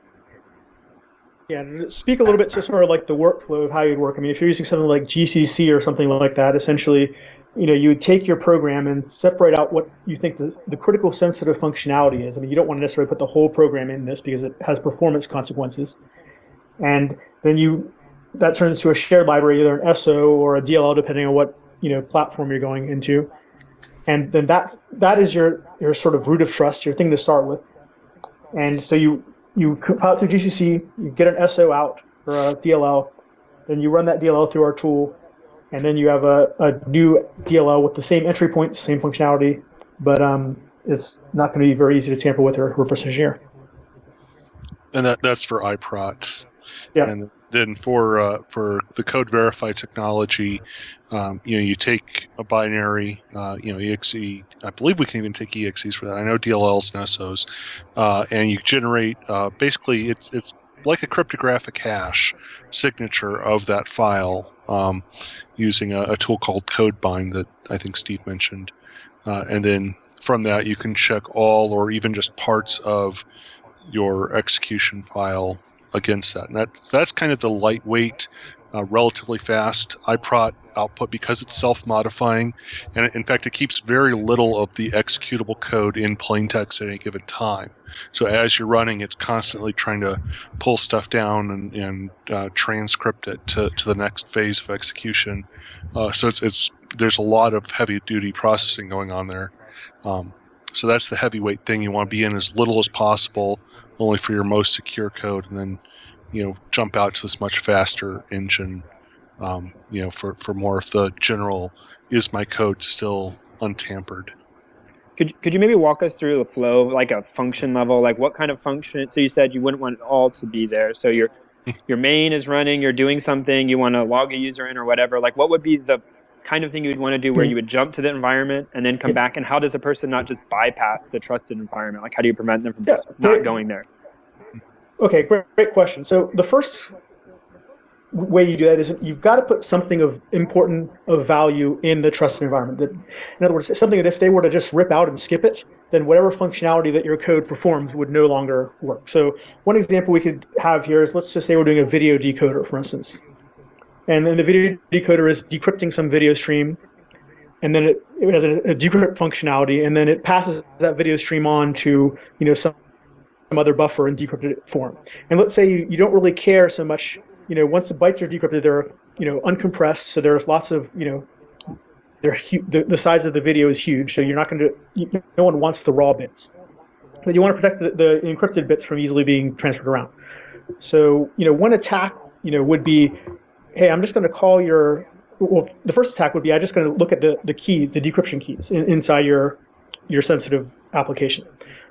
Yeah, to speak a little bit to sort of like the workflow of how you'd work. I mean, if you're using something like GCC or something like that, essentially, you would take your program and separate out what you think the critical sensitive functionality is. I mean, you don't want to necessarily put the whole program in this because it has performance consequences. And then that turns into a shared library, either an SO or a DLL, depending on what platform you're going into. And then that is your sort of root of trust, your thing to start with. And so you compile it through GCC, you get an SO out or a DLL, then you run that DLL through our tool, and then you have a new DLL with the same entry point, same functionality, but it's not going to be very easy to tamper with or reverse engineer. And that's for iProt. Yeah. And then for the Code Verify technology, you take a binary, exe. I believe we can even take exes for that. I know DLLs and SOs, and you generate. Basically, it's like a cryptographic hash signature of that file using a tool called CodeBind that I think Steve mentioned. And then from that, you can check all or even just parts of your execution file against that. And that's kind of the lightweight, relatively fast iProt output because it's self-modifying. And in fact, it keeps very little of the executable code in plain text at any given time. So as you're running, it's constantly trying to pull stuff down and transcript it to the next phase of execution. So there's a lot of heavy-duty processing going on there. So that's the heavyweight thing. You want to be in as little as possible, only for your most secure code, and then jump out to this much faster engine for more of the general, is my code still untampered? Could you maybe walk us through the flow, like a function level, like what kind of function? So you said you wouldn't want it all to be there. So your main is running, you're doing something, you want to log a user in or whatever. Like what would be the kind of thing you would want to do where you would jump to the environment and then come back? And how does a person not just bypass the trusted environment? Like how do you prevent them from just not going there? Okay, great question. So the first way you do that is you've got to put something of value in the trusted environment. In other words, something that if they were to just rip out and skip it, then whatever functionality that your code performs would no longer work. So one example we could have here is, let's just say we're doing a video decoder, for instance. And then the video decoder is decrypting some video stream, and then it has a decrypt functionality, and then it passes that video stream on to some other buffer in decrypted form. And let's say you don't really care so much. Once the bytes are decrypted, they're uncompressed, so there's lots of the size of the video is huge, so you're not going to. No one wants the raw bits, but you want to protect the encrypted bits from easily being transferred around. So one attack would be, hey, I'm just going to call your. Well, the first attack would be I'm just going to look at the decryption keys inside your sensitive application.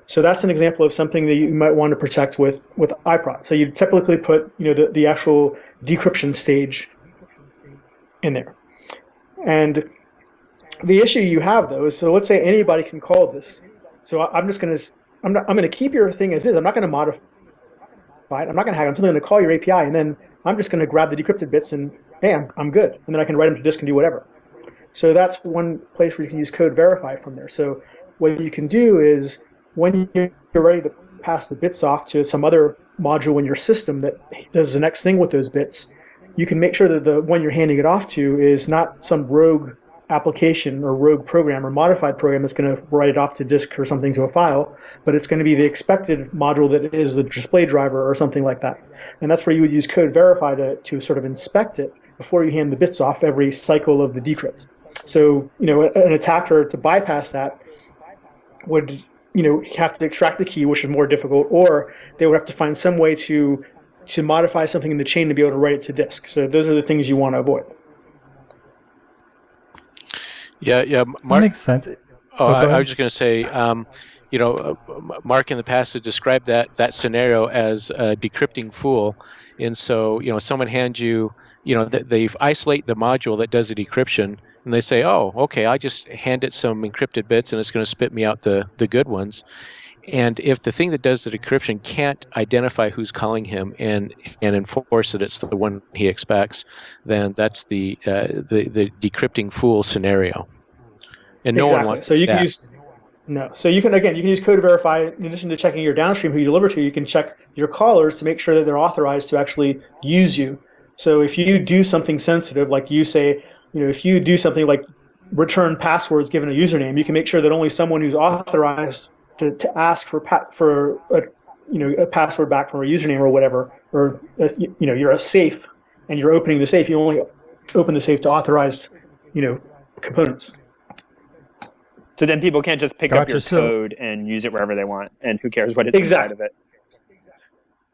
So that's an example of something that you might want to protect with iProt. So you typically put the actual decryption stage in there. And the issue you have though is, so let's say anybody can call this. So I'm going to keep your thing as is. I'm not going to modify it. I'm not going to hack it. I'm simply going to call your API, and then I'm just going to grab the decrypted bits and hey, I'm good. And then I can write them to disk and do whatever. So that's one place where you can use code verify from there. So what you can do is, when you're ready to pass the bits off to some other module in your system that does the next thing with those bits, you can make sure that the one you're handing it off to is not some rogue application or rogue program or modified program that's going to write it off to disk or something to a file, but it's going to be the expected module that is the display driver or something like that. And that's where you would use code verify to sort of inspect it before you hand the bits off every cycle of the decrypt. So, an attacker to bypass that would have to extract the key, which is more difficult, or they would have to find some way to modify something in the chain to be able to write it to disk. So those are the things you want to avoid. Yeah, Mark, that makes sense. I was just going to say, Mark in the past has described that scenario as a decrypting fool, and so someone hands you, they isolate the module that does the decryption. And they say, oh, okay, I just hand it some encrypted bits and it's going to spit me out the good ones. And if the thing that does the decryption can't identify who's calling him and enforce that it's the one he expects, then that's the decrypting fool scenario. And no one wants so you that. Can use So you can use code verify. In addition to checking your downstream who you deliver to, you can check your callers to make sure that they're authorized to actually use you. So if you do something sensitive, like you say, if you do something like return passwords given a username, you can make sure that only someone who's authorized to ask for a password back from a username or whatever, or you're a safe and you're opening the safe. You only open the safe to authorized components. So then people can't just pick up your code and use it wherever they want, and who cares what it's inside of it.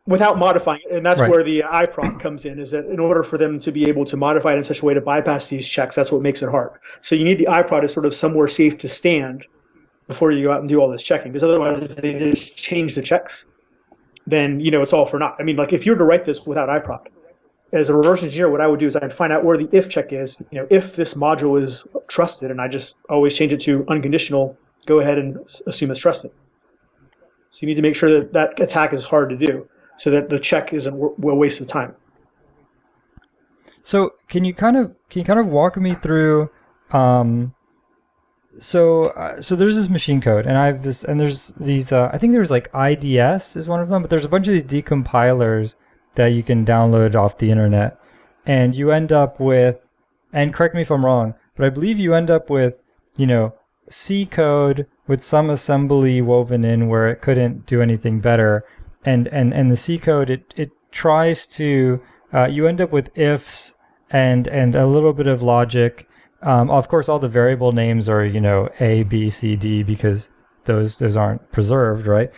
Without modifying it, and that's where the iProt comes in, is that in order for them to be able to modify it in such a way to bypass these checks, that's what makes it hard. So you need the iProt as sort of somewhere safe to stand before you go out and do all this checking. Because otherwise, if they just change the checks, then it's all for naught. I mean, like if you were to write this without iProt, as a reverse engineer, what I would do is I'd find out where the if check is. If this module is trusted, and I just always change it to unconditional, go ahead and assume it's trusted. So you need to make sure that attack is hard to do. so that the check isn't a waste of time. So can you kind of walk me through? So there's this machine code, and I have this, and there's these. I think there's like IDS is one of them, but there's a bunch of these decompilers that you can download off the internet, and you end up with. And correct me if I'm wrong, but I believe you end up with, C code with some assembly woven in where it couldn't do anything better, and the C code it tries to. You end up with ifs and a little bit of logic. Of course, all the variable names are A, B, C, D because those aren't preserved, right?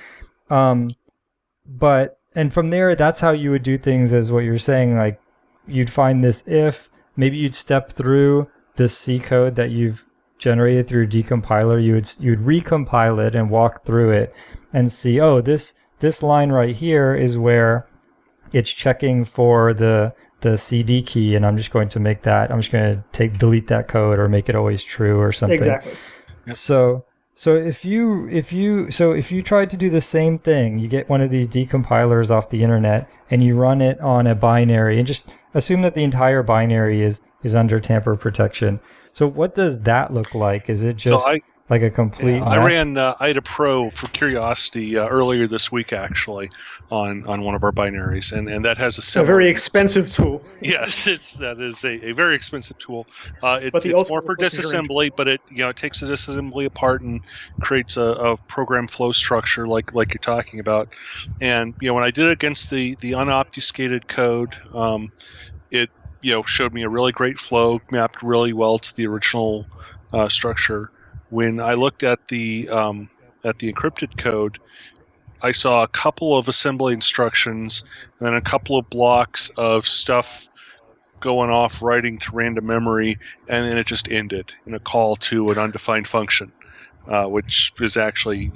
But from there, that's how you would do things, as what you're saying. Like you'd find this if, maybe you'd step through this C code that you've generated through decompiler. You'd recompile it and walk through it and see, oh, this line right here is where it's checking for the CD key, and I'm just going to delete that code or make it always true or something. Exactly. Yep. So if you tried to do the same thing, you get one of these decompilers off the internet and you run it on a binary, and just assume that the entire binary is under tamper protection. So what does that look like? Is it just like a complete mess? I ran IDA Pro for curiosity earlier this week, actually, on one of our binaries, and that has a very expensive tool. Yes, that is a very expensive tool. It's more for disassembly, but it takes the disassembly apart and creates a program flow structure like you're talking about. And when I did it against the unobfuscated code, it showed me a really great flow, mapped really well to the original structure. When I looked at the encrypted code, I saw a couple of assembly instructions and then a couple of blocks of stuff going off writing to random memory, and then it just ended in a call to an undefined function, which is actually,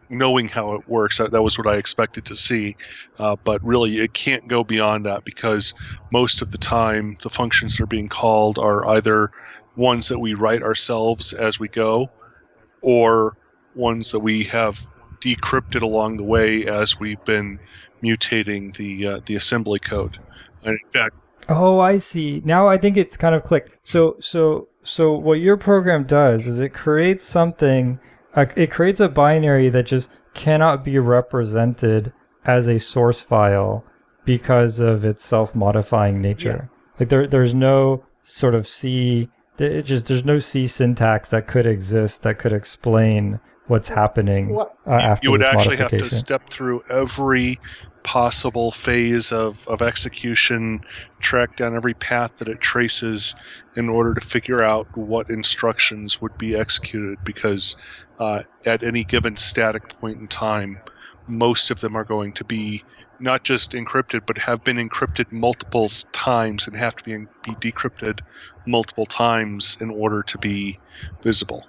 knowing how it works, that was what I expected to see. But really, it can't go beyond that, because most of the time, the functions that are being called are either ones that we write ourselves as we go, or ones that we have decrypted along the way as we've been mutating the assembly code. And in fact, oh, I see. Now I think it's kind of clicked. So what your program does is it creates something. It creates a binary that just cannot be represented as a source file because of its self-modifying nature. Yeah. Like there's no sort of there's no C syntax that could exist that could explain what's happening after you would this actually have modification. to step through every possible phase of execution, track down every path that it traces in order to figure out what instructions would be executed, because at any given static point in time, most of them are going to be not just encrypted, but have been encrypted multiple times and have to be decrypted multiple times in order to be visible.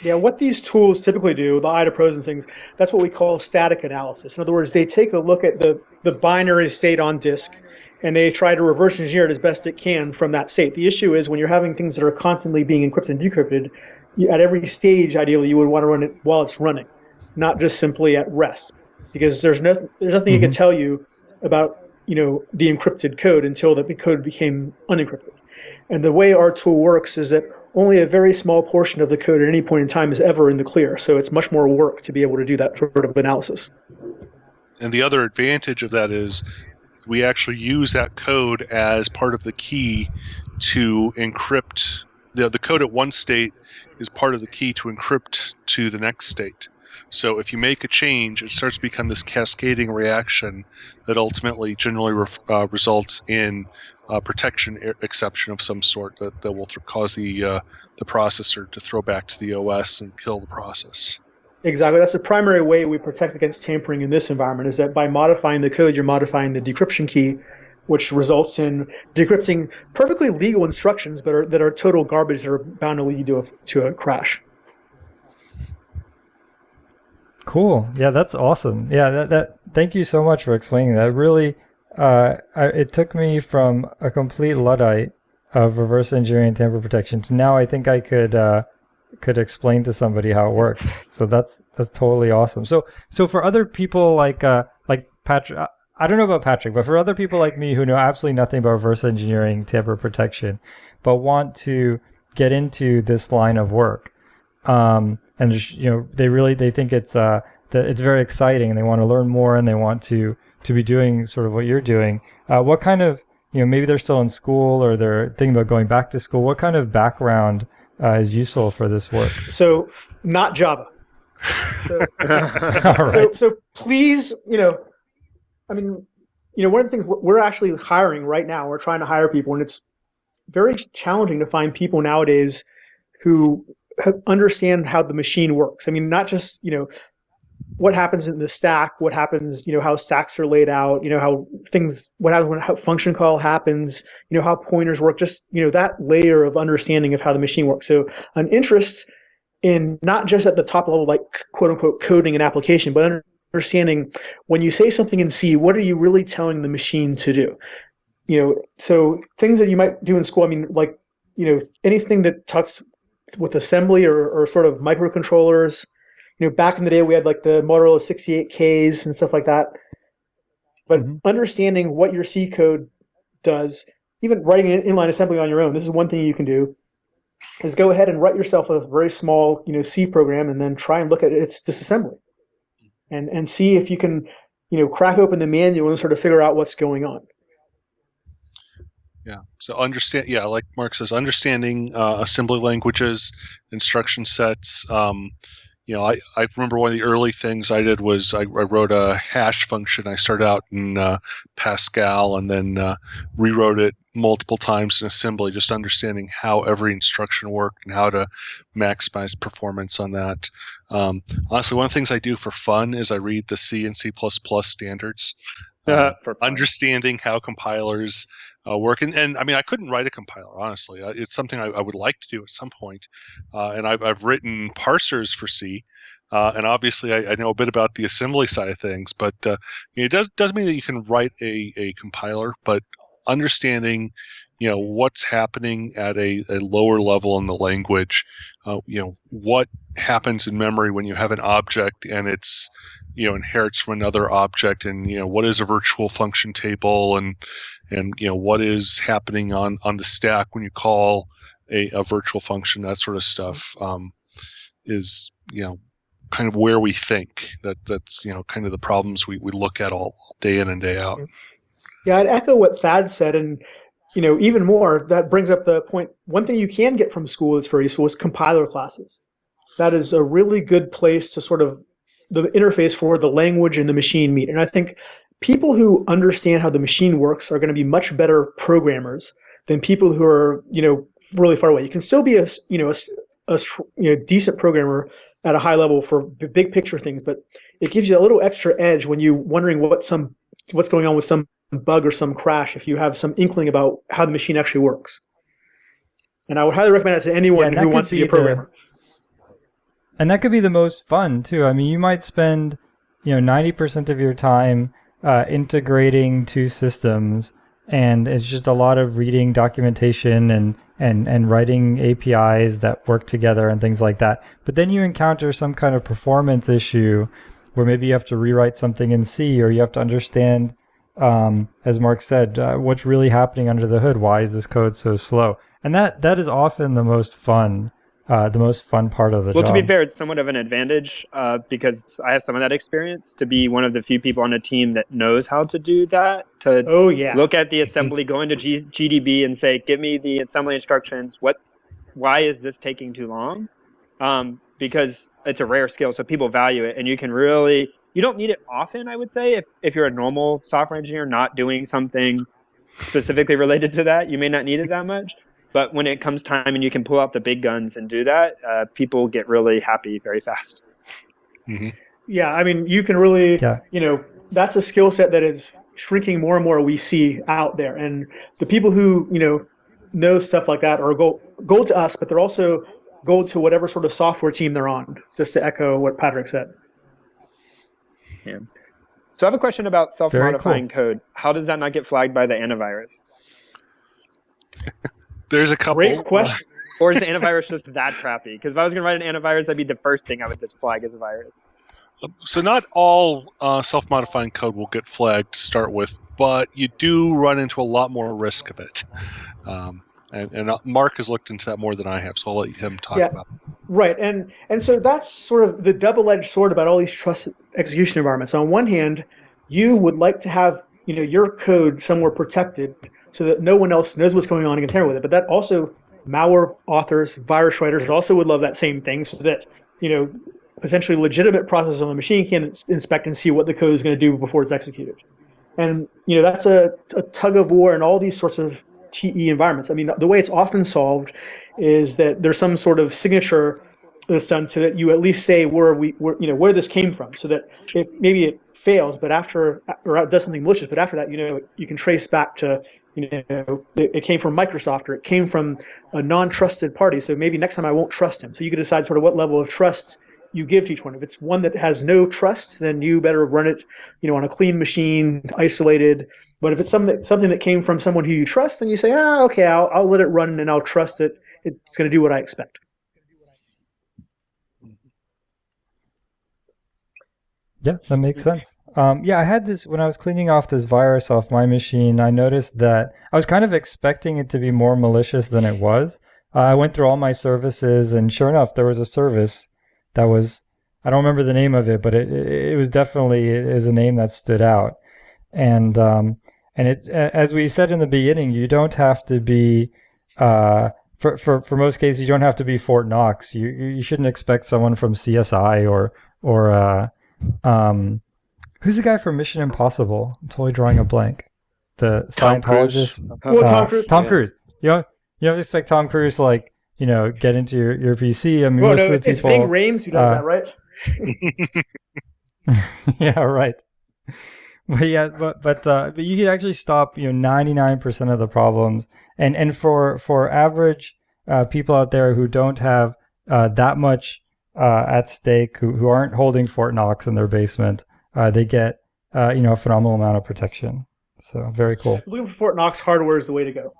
Yeah, what these tools typically do, the IDA Pros and things, that's what we call static analysis. In other words, they take a look at the binary state on disk, and they try to reverse engineer it as best it can from that state. The issue is when you're having things that are constantly being encrypted and decrypted, at every stage, ideally, you would want to run it while it's running, not just simply at rest, because there's nothing it can tell you about the encrypted code until the code became unencrypted. And the way our tool works is that only a very small portion of the code at any point in time is ever in the clear. So it's much more work to be able to do that sort of analysis. And the other advantage of that is we actually use that code as part of the key to encrypt. The code at one state is part of the key to encrypt to the next state. So if you make a change, it starts to become this cascading reaction that ultimately generally results in a protection exception of some sort that will cause the processor to throw back to the OS and kill the process. Exactly. That's the primary way we protect against tampering in this environment, is that by modifying the code, you're modifying the decryption key, which results in decrypting perfectly legal instructions that are total garbage that are bound to lead to a crash. Cool. Yeah, that's awesome. Yeah, thank you so much for explaining that. Really, it took me from a complete Luddite of reverse engineering and tamper protection to now I think I could explain to somebody how it works. So that's totally awesome. So for other people like Patrick, I don't know about Patrick, but for other people like me who know absolutely nothing about reverse engineering tamper protection, but want to get into this line of work, and just, they think it's that it's very exciting, and they want to learn more, and they want to be doing sort of what you're doing. What kind of, maybe they're still in school or they're thinking about going back to school. What kind of background is useful for this work? So not Java. So, All right. so please, I mean, one of the things we're actually hiring right now, we're trying to hire people, and it's very challenging to find people nowadays who understand how the machine works. I mean, not just, what happens in the stack, what happens, how stacks are laid out, what happens when how function call happens, how pointers work, just, that layer of understanding of how the machine works. So an interest in not just at the top level, like quote unquote coding an application, but understanding when you say something in C, what are you really telling the machine to do? So things that you might do in school, I mean, like, anything that talks with assembly or sort of microcontrollers. Back in the day, we had like the Motorola 68Ks and stuff like that. But understanding what your C code does, even writing an inline assembly on your own, this is one thing you can do, is go ahead and write yourself a very small, C program, and then try and look at its disassembly, and see if you can, crack open the manual and sort of figure out what's going on. Yeah. So like Mark says, understanding assembly languages, instruction sets. I remember one of the early things I did was I wrote a hash function. I started out in Pascal and then rewrote it multiple times in assembly, just understanding how every instruction worked and how to maximize performance on that. Honestly, one of the things I do for fun is I read the C and C++ standards. Understanding how compilers work. And I mean, I couldn't write a compiler, honestly. It's something I would like to do at some point. And I've written parsers for C. And obviously, I know a bit about the assembly side of things. But it does mean that you can write a compiler. But understanding, what's happening at a lower level in the language, what happens in memory when you have an object and it's inherits from another object, and what is a virtual function table, and what is happening on the stack when you call a virtual function, that sort of stuff is kind of where we think that's kind of the problems we look at all day in and day out. Yeah, I'd echo what Thad said, and even more, that brings up the point. One thing you can get from school that's very useful is compiler classes. That is a really good place to sort of the interface for the language and the machine meet. And I think people who understand how the machine works are going to be much better programmers than people who are, really far away. You can still be a decent programmer at a high level for big picture things, but it gives you a little extra edge when you're wondering what's going on with some bug or some crash, if you have some inkling about how the machine actually works. And I would highly recommend it to anyone who wants to be a programmer. And that could be the most fun too. I mean, you might spend, 90% of your time integrating two systems, and it's just a lot of reading documentation and writing APIs that work together and things like that. But then you encounter some kind of performance issue where maybe you have to rewrite something in C, or you have to understand, as Mark said, what's really happening under the hood. Why is this code so slow? And that is often the most fun part of the job. Well, to be fair, it's somewhat of an advantage because I have some of that experience to be one of the few people on a team that knows how to do that. Look at the assembly, go into GDB and say, give me the assembly instructions. Why is this taking too long? Because it's a rare skill, so people value it. And you don't need it often, I would say. If you're a normal software engineer not doing something specifically related to that, you may not need it that much. But when it comes time and you can pull out the big guns and do that, people get really happy very fast. Mm-hmm. Yeah, I mean, you can really, that's a skill set that is shrinking more and more we see out there. And the people who, know stuff like that are gold to us, but they're also gold to whatever sort of software team they're on, just to echo what Patrick said. Yeah. So I have a question about self-modifying code. How does that not get flagged by the antivirus? There's a couple. Great question. Or is the antivirus just that crappy? Because if I was going to write an antivirus, that'd be the first thing I would just flag as a virus. So not all self-modifying code will get flagged to start with, but you do run into a lot more risk of it. And Mark has looked into that more than I have, so I'll let him talk about it. Right, and so that's sort of the double-edged sword about all these trusted execution environments. On one hand, you would like to have your code somewhere protected so that no one else knows what's going on and can tamper with it. But that also malware authors, virus writers also would love that same thing, so that essentially legitimate processes on the machine can inspect and see what the code is going to do before it's executed. And that's a tug of war in all these sorts of TE environments. I mean, the way it's often solved is that there's some sort of signature that's done so that you at least say where this came from, so that if maybe it fails, but or it does something malicious, but after that, you can trace back to it came from Microsoft or it came from a non-trusted party. So maybe next time I won't trust him. So you can decide sort of what level of trust you give to each one. If it's one that has no trust, then you better run it, on a clean machine, isolated. But if it's something that came from someone who you trust, then you say, okay, I'll let it run and I'll trust it. It's going to do what I expect. Yeah, that makes sense. I had this when I was cleaning off this virus off my machine. I noticed that I was kind of expecting it to be more malicious than it was. I went through all my services, and sure enough, there was a service that was, I don't remember the name of it, but it was definitely is a name that stood out. And it, as we said in the beginning, you don't have to be for most cases, you don't have to be Fort Knox. You shouldn't expect someone from CSI or who's the guy from Mission Impossible? I'm totally drawing a blank. The Scientologist. Tom Cruise. You don't expect Tom Cruise to get into your PC. I mean, most of the people, it's Ving Rhames who does that, right? Yeah, right. But yeah, but you can actually stop 99% of the problems, and for average people out there who don't have that much at stake, who aren't holding Fort Knox in their basement, they get a phenomenal amount of protection. So very cool. Looking for Fort Knox hardware is the way to go.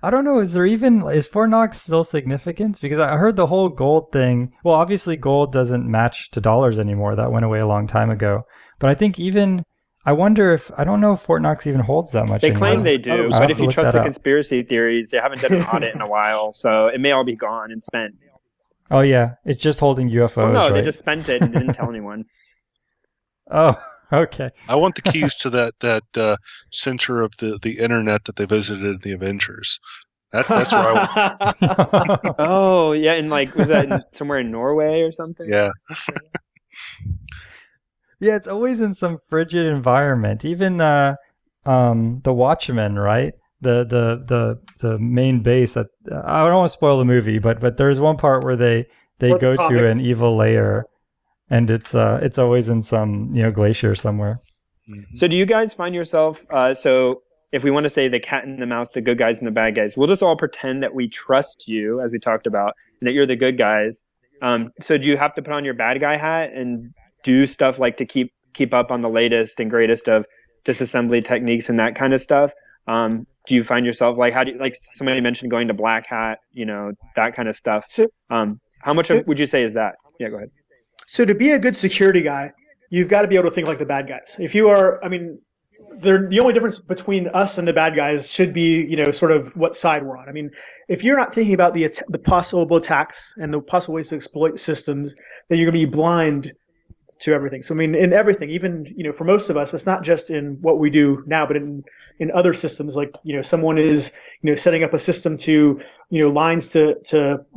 I don't know. Is Fort Knox still significant? Because I heard the whole gold thing. Well, obviously gold doesn't match to dollars anymore. That went away a long time ago. But I think I don't know if Fort Knox even holds that much anymore. They claim they do, but if you trust the conspiracy theories, they haven't done an audit in a while, so it may all be gone and spent. Oh yeah, it's just holding UFOs. Well, no, right? They just spent it and didn't tell anyone. Oh. Okay. I want the keys to that center of the internet that they visited in the Avengers. That's where I want. Oh yeah, and was that somewhere in Norway or something? Yeah. Yeah, it's always in some frigid environment. Even the Watchmen, right? The main base. I don't want to spoil the movie, but there's one part where they go to an evil lair. And it's always in some glacier somewhere. Mm-hmm. So do you guys find yourself so if we want to say the cat and the mouse, the good guys and the bad guys, we'll just all pretend that we trust you, as we talked about, and that you're the good guys. So do you have to put on your bad guy hat and do stuff like to keep up on the latest and greatest of disassembly techniques and that kind of stuff? Do you find yourself how do you, somebody mentioned going to black hat, that kind of stuff? So, how much would you say is that? Yeah, go ahead. So to be a good security guy, you've got to be able to think like the bad guys. If you are, the only difference between us and the bad guys should be, sort of what side we're on. I mean, if you're not thinking about the possible attacks and the possible ways to exploit systems, then you're going to be blind to everything. So, in everything, even, for most of us, it's not just in what we do now, but in other systems, like, someone is, setting up a system to, lines to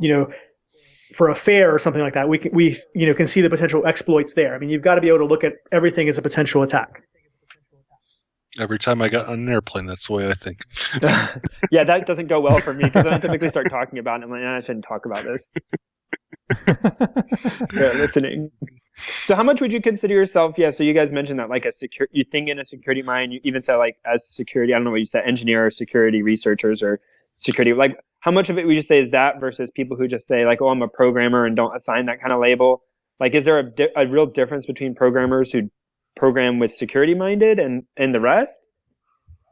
for a fair or something like that, we can see the potential exploits there. I mean, you've got to be able to look at everything as a potential attack. Every time I got on an airplane, that's the way I think. Yeah, that doesn't go well for me because I typically start talking about it. I'm like, I shouldn't talk about this. Yeah, listening. So how much would you consider yourself? Yeah, so you guys mentioned that you think in a security mind, you even said as security, I don't know what you said, engineer or security researchers or security, how much of it would you say is that versus people who just say oh, I'm a programmer and don't assign that kind of label? Is there a real difference between programmers who program with security minded and the rest?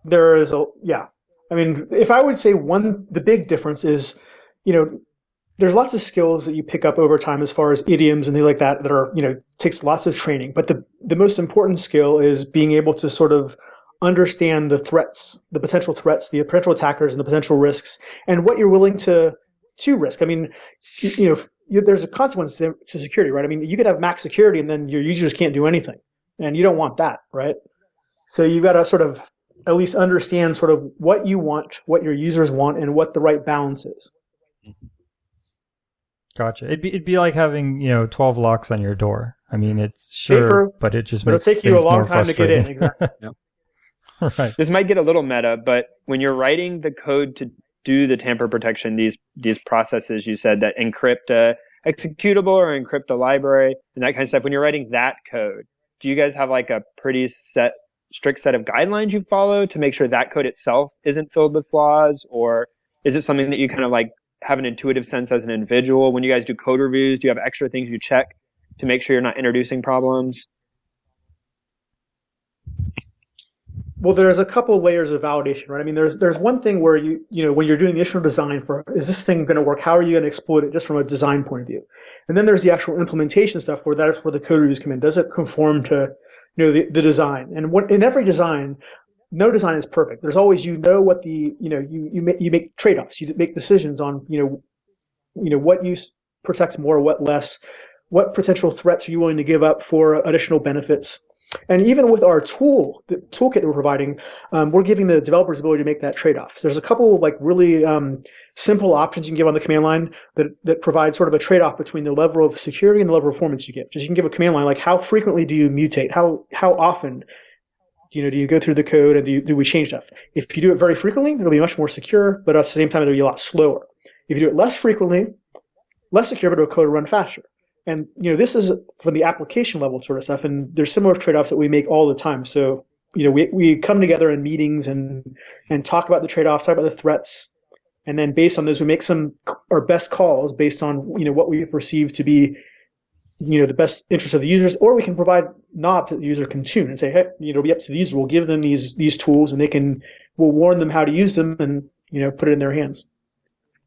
There is yeah. I mean, if I would say the big difference is, there's lots of skills that you pick up over time as far as idioms and things like that are, takes lots of training. But the most important skill is being able to sort of understand the threats, the potential threats, the potential attackers, and the potential risks, and what you're willing to risk. I mean, there's a consequence to security, right? I mean, you could have max security and then your users can't do anything, and you don't want that, right? So you've got to sort of at least understand sort of what you want, what your users want, and what the right balance is. Gotcha. It'd be like having 12 locks on your door. I mean, it's safer, but it just makes it'll take you a long time to get in. Exactly. Yep. Right. This might get a little meta, but when you're writing the code to do the tamper protection, these processes you said that encrypt a executable or encrypt a library and that kind of stuff, when you're writing that code, do you guys have like a pretty strict set of guidelines you follow to make sure that code itself isn't filled with flaws? Or is it something that you kind of like have an intuitive sense as an individual? When you guys do code reviews, do you have extra things you check to make sure you're not introducing problems? Well, there's a couple layers of validation, right? I mean, there's one thing where when you're doing the initial design for, is this thing going to work? How are you going to exploit it just from a design point of view? And then there's the actual implementation stuff where that's where the code reviews come in. Does it conform to the design? And in every design, no design is perfect. There's always what the you make trade-offs. You make decisions on what use protects more, what less, what potential threats are you willing to give up for additional benefits. And even with our the toolkit that we're providing, we're giving the developers the ability to make that trade-off. So there's a couple of like really simple options you can give on the command line that provide sort of a trade-off between the level of security and the level of performance you get. Just you can give a command line like, how frequently do you mutate? How often do you go through the code and do we change stuff? If you do it very frequently, it'll be much more secure, but at the same time, it'll be a lot slower. If you do it less frequently, less secure, but it'll code will run faster. And this is for the application level sort of stuff, and there's similar trade-offs that we make all the time. So we come together in meetings and talk about the trade-offs, talk about the threats, and then based on those, we make our best calls based on what we perceive to be the best interest of the users, or we can provide knobs that the user can tune and say, hey, it'll be up to the user. We'll give them these tools, and we'll warn them how to use them, and put it in their hands.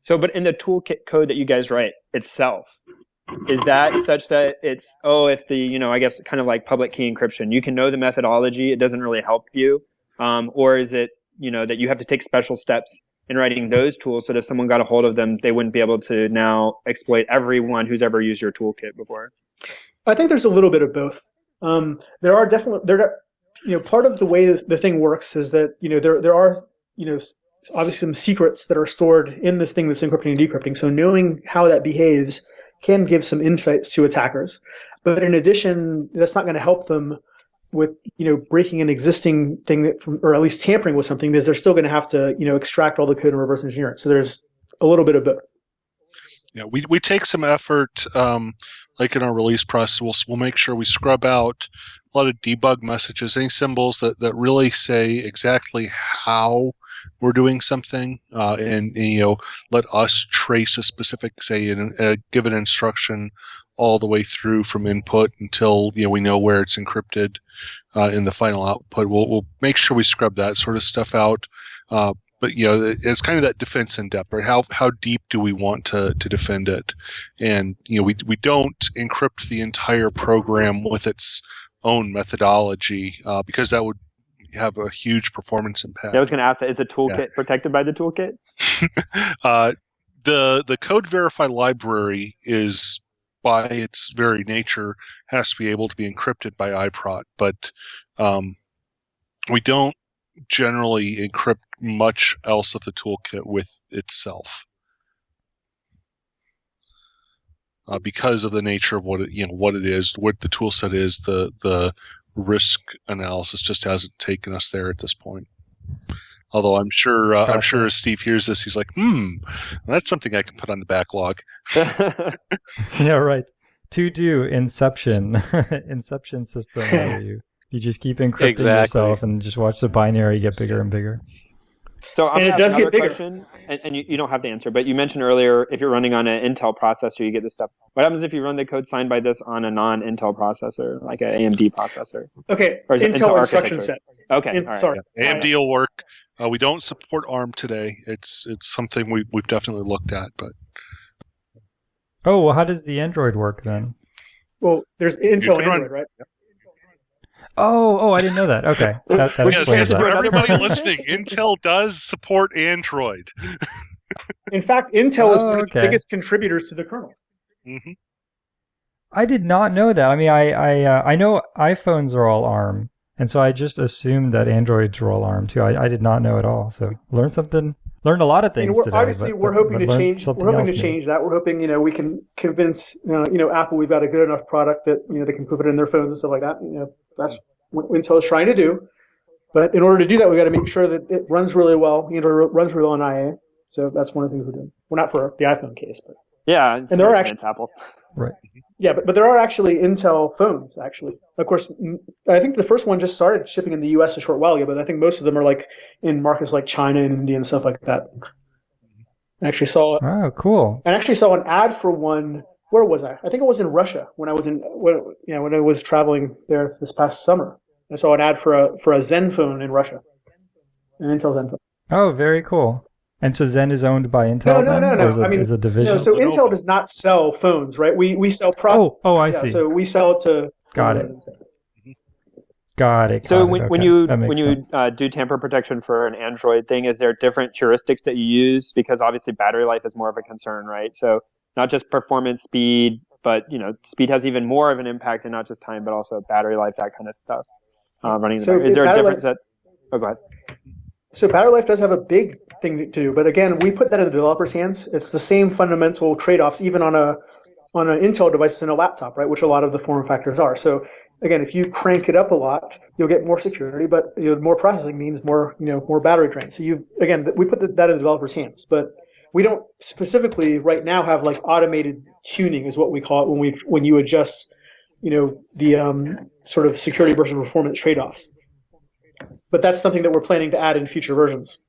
So, but in the toolkit code that you guys write itself, is that such that it's, if the, I guess kind of like public key encryption, you can know the methodology, it doesn't really help you? Or is it, that you have to take special steps in writing those tools so that if someone got a hold of them, they wouldn't be able to now exploit everyone who's ever used your toolkit before? I think there's a little bit of both. There are part of the way the thing works is that, there are, obviously some secrets that are stored in this thing that's encrypting and decrypting. So knowing how that behaves can give some insights to attackers. But in addition, that's not going to help them with breaking an existing thing or at least tampering with something, because they're still going to have to extract all the code and reverse engineer it. So there's a little bit of both. Yeah, we take some effort, like in our release process, we'll make sure we scrub out a lot of debug messages, any symbols that really say exactly how we're doing something, and let us trace a specific, say, a given instruction all the way through from input until we know where it's encrypted in the final output. We'll make sure we scrub that sort of stuff out. But it's kind of that defense in depth, right? How deep do we want to defend it? And we don't encrypt the entire program with its own methodology, because that would have a huge performance impact. I was going to ask that, is the toolkit protected by the toolkit? The code verify library is, by its very nature, has to be able to be encrypted by iProt, but we don't generally encrypt much else of the toolkit with itself, because of the nature of what it is, what the tool set is. The risk analysis just hasn't taken us there at this point. Although I'm sure as Steve hears this, he's like, that's something I can put on the backlog. Yeah, right. To do Inception system where you just keep encrypting yourself and just watch the binary get bigger and bigger. So I'm going to ask another question, and you don't have the answer, but you mentioned earlier if you're running on an Intel processor, you get this stuff. What happens if you run the code signed by this on a non-Intel processor, like an AMD processor? Okay, or Intel instruction set. Okay, all right. Sorry. Yeah. AMD will work. We don't support ARM today. It's something we've definitely looked at, but Oh, well, how does the Android work then? Well, there's Intel Android, right? Oh, I didn't know that. Okay, that explains yes, for that. everybody listening, Intel does support Android. In fact, Intel is one of the okay. biggest contributors to the kernel. Mm-hmm. I did not know that. I mean, I know iPhones are all ARM, and so I just assumed that Androids were all ARM too. I did not know at all. So learned a lot of things today. We're hoping to change. We're hoping to new. change that. We're hoping we can convince Apple we've got a good enough product that they can put it in their phones and stuff like that. That's what Intel is trying to do. But in order to do that, we got to make sure that it runs really well. Runs really well on IA. So that's one of the things we're doing. We're not for the iPhone case, but yeah, and there are actually Apple. Right. Yeah, but there are actually Intel phones, actually. Of course, I think the first one just started shipping in the U.S. a short while ago, but I think most of them are like in markets like China and India and stuff like that. I actually saw an ad for one. Where was I? I think it was in Russia when I was traveling there this past summer. I saw an ad for a Zen phone in Russia, an Intel Zen phone. Oh, very cool. And so Zen is owned by Intel? No. Is a division? So Intel does not sell phones, right? We sell processors. I see. So we sell it to. Got it. So when you do tamper protection for an Android thing, is there different heuristics that you use? Because obviously battery life is more of a concern, right? So not just performance, speed, but speed has even more of an impact, and not just time, but also battery life, that kind of stuff. Is there a difference Oh, go ahead. So battery life does have a big thing to do, but again, we put that in the developer's hands. It's the same fundamental trade-offs, even on an Intel device and a laptop, right? Which a lot of the form factors are. So again, if you crank it up a lot, you'll get more security, but more processing means more battery drain. So we put that in the developer's hands, but we don't specifically right now have like automated tuning, is what we call it, when you adjust, the sort of security versus performance trade-offs. But that's something that we're planning to add in future versions.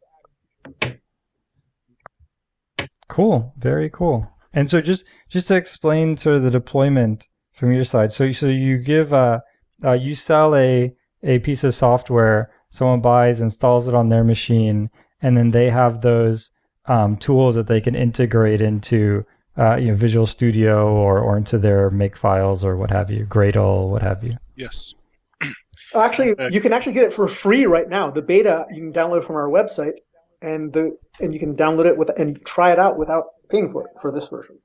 Cool. Very cool. And so just to explain sort of the deployment from your side. So you give you sell a piece of software, someone buys, installs it on their machine, and then they have those tools that they can integrate into Visual Studio or into their make files or what have you, Gradle, what have you. Yes. Actually, you can actually get it for free right now. The beta you can download from our website, and you can download it and try it out without paying for it for this version.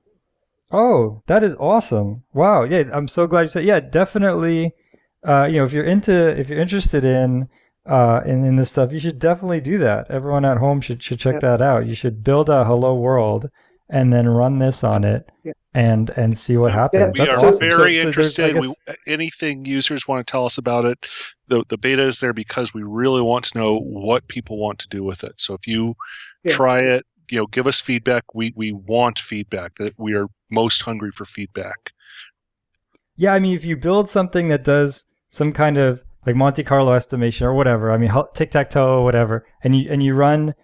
Oh, that is awesome! Wow, yeah, I'm so glad you said. Yeah, definitely. If you're interested in this stuff, you should definitely do that. Everyone at home should check that out. You should build a Hello World and then run this on it. Yeah. And see what happens. We are very interested. Anything users want to tell us about it, the beta is there because we really want to know what people want to do with it. So if you try it, give us feedback. We want feedback. That we are most hungry for feedback. Yeah, I mean, if you build something that does some kind of like Monte Carlo estimation or whatever, I mean, tic-tac-toe or whatever, and you run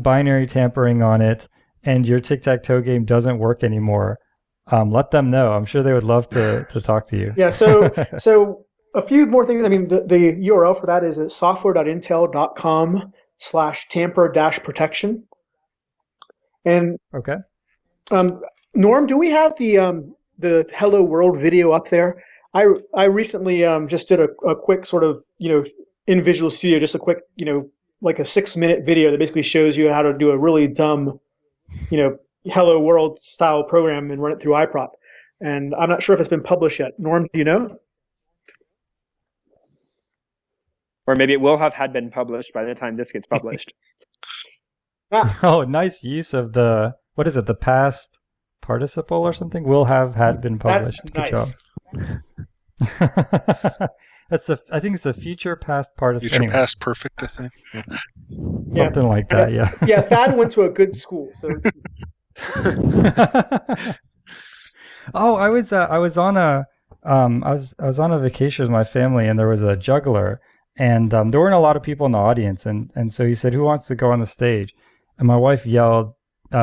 binary tampering on it, and your tic-tac-toe game doesn't work anymore. Let them know. I'm sure they would love to talk to you. Yeah, so a few more things. I mean, the URL for that is at software.intel.com/tamper-protection. And okay. Norm, do we have the Hello World video up there? I recently just did a quick sort of in Visual Studio, just a quick like a 6-minute video that basically shows you how to do a really dumb Hello World style program and run it through iProp. And I'm not sure if it's been published yet. Norm, do you know? Or maybe it will have had been published by the time this gets published. Oh, nice use of the past participle or something. Will have had been published. That's Good nice. Job. I think it's the future past participle. Future past perfect, I think. Yeah. Something like that, yeah. Yeah, Thad went to a good school, so. Oh, I was on a vacation with my family, and there was a juggler, and there weren't a lot of people in the audience, and so he said, "Who wants to go on the stage?" And my wife yelled,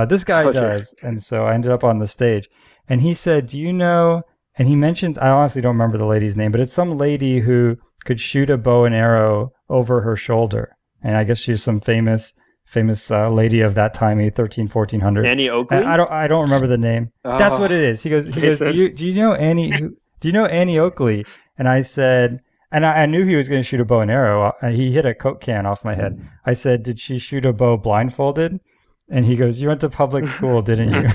"This guy does!" And so I ended up on the stage, and he said, "Do you know?" And he mentions, I honestly don't remember the lady's name, but it's some lady who could shoot a bow and arrow over her shoulder, and I guess she's some famous famous lady of that time, 1400s. Annie Oakley? I don't remember the name. That's what it is. He goes, do you know Annie? Do you know Annie Oakley? And I said, and I knew he was going to shoot a bow and arrow. He hit a Coke can off my head. I said, did she shoot a bow blindfolded? And he goes, you went to public school, didn't you?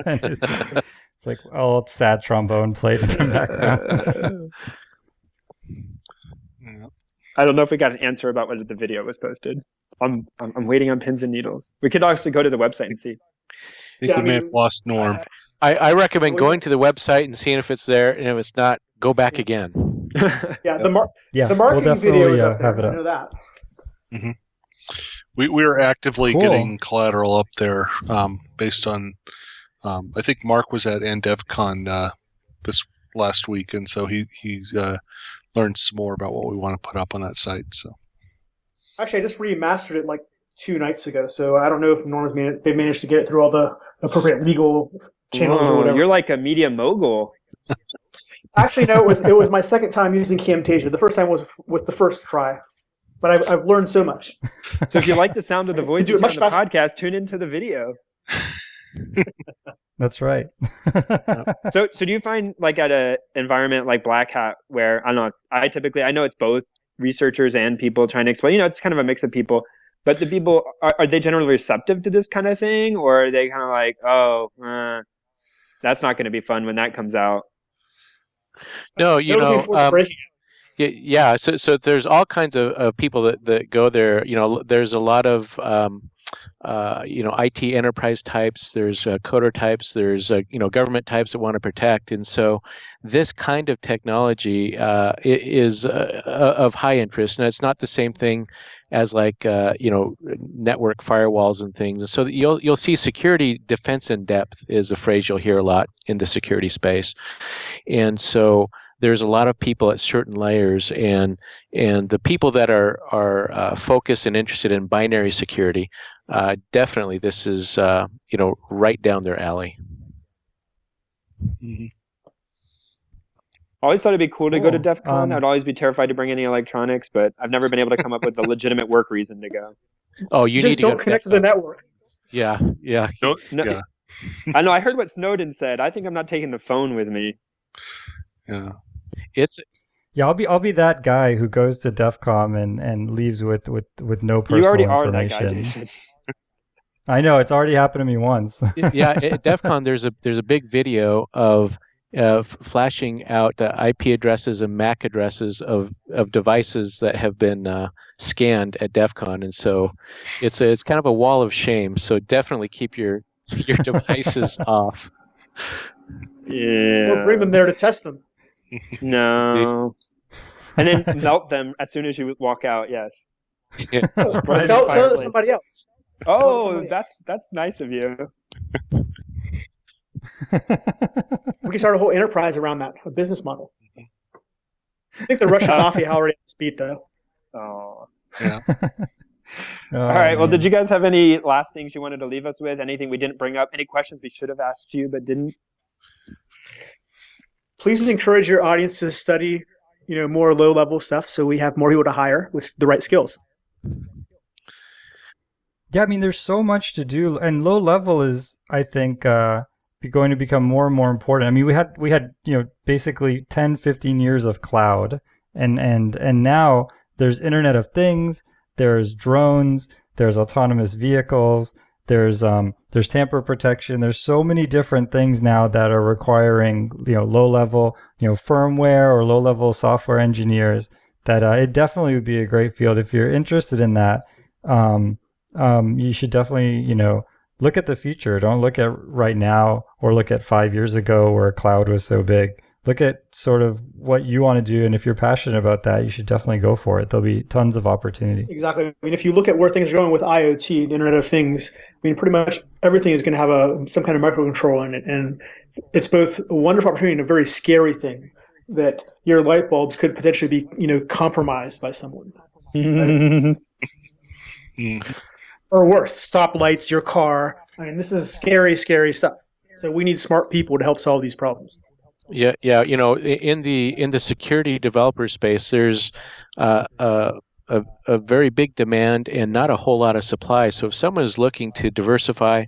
It's like, oh, sad trombone played in the background. I don't know if we got an answer about whether the video was posted. I'm waiting on pins and needles. We could also go to the website and see. I think we may have lost Norm. I recommend going to the website and seeing if it's there, and if it's not, go back again. The marketing we'll video is up there. have it up. I know that. Mm-hmm. We are actively getting collateral up there based on. I think Mark was at AndevCon this last week, and so he learned some more about what we want to put up on that site. So actually, I just remastered it like 2 nights ago, so I don't know if Norm's they managed to get it through all the appropriate legal channels or whatever. You're like a media mogul. Actually, no, it was my second time using Camtasia. The first time was with the first try, but I've learned so much. So if you like the sound of the voice on the podcast, tune into the video. That's right. So do you find like at an environment like Black Hat where I don't know, I know it's both researchers and people trying to explain, it's kind of a mix of people, but the people are they generally receptive to this kind of thing, or are they kind of like, that's not going to be fun when that comes out? No, yeah. So there's all kinds of people that go there. There's a lot of IT enterprise types. There's coder types. There's government types that want to protect, and so this kind of technology is of high interest. And it's not the same thing as like network firewalls and things. And so you'll see security defense in depth is a phrase you'll hear a lot in the security space, and so there's a lot of people at certain layers, and the people that are focused and interested in binary security, definitely this is right down their alley. Mm-hmm. I always thought it'd be cool to go to DEF CON. I'd always be terrified to bring any electronics, but I've never been able to come up with a legitimate work reason to go. Oh, you need to don't connect to the network. Yeah. Yeah. I know. I heard what Snowden said. I think I'm not taking the phone with me. Yeah. I'll be that guy who goes to DEF CON and leaves with no personal information. You already are that guy, Jason. I know, it's already happened to me once. Yeah, at DEF CON there's a big video of flashing out IP addresses and MAC addresses of devices that have been scanned at DEF CON, and so it's kind of a wall of shame. So definitely keep your devices off. Yeah. Or bring them there to test them. No. And then melt them as soon as you walk out. Yes. Yeah. Sell it to somebody else. Oh, that's nice of you. We can start a whole enterprise around that, a business model. I think the Russian mafia already has this beat, though. Oh. Yeah. All right. Well, did you guys have any last things you wanted to leave us with? Anything we didn't bring up? Any questions we should have asked you but didn't? Please encourage your audience to study, more low-level stuff, so we have more people to hire with the right skills. Yeah, I mean, there's so much to do, and low level is, I think, going to become more and more important. I mean, we had basically 10, 15 years of cloud, and now there's Internet of Things, there's drones, there's autonomous vehicles, there's tamper protection. There's so many different things now that are requiring low level firmware or low level software engineers. That it definitely would be a great field if you're interested in that. You should definitely look at the future. Don't look at right now or look at 5 years ago where cloud was so big. Look at sort of what you want to do, and if you're passionate about that, you should definitely go for it. There'll be tons of opportunity. Exactly. I mean, if you look at where things are going with IoT, the Internet of Things, I mean, pretty much everything is going to have some kind of microcontroller in it, and it's both a wonderful opportunity and a very scary thing that your light bulbs could potentially be, compromised by someone. Or worse, stoplights, your car. I mean, this is scary, scary stuff. So we need smart people to help solve these problems. Yeah. In the security developer space, there's a very big demand and not a whole lot of supply. So if someone is looking to diversify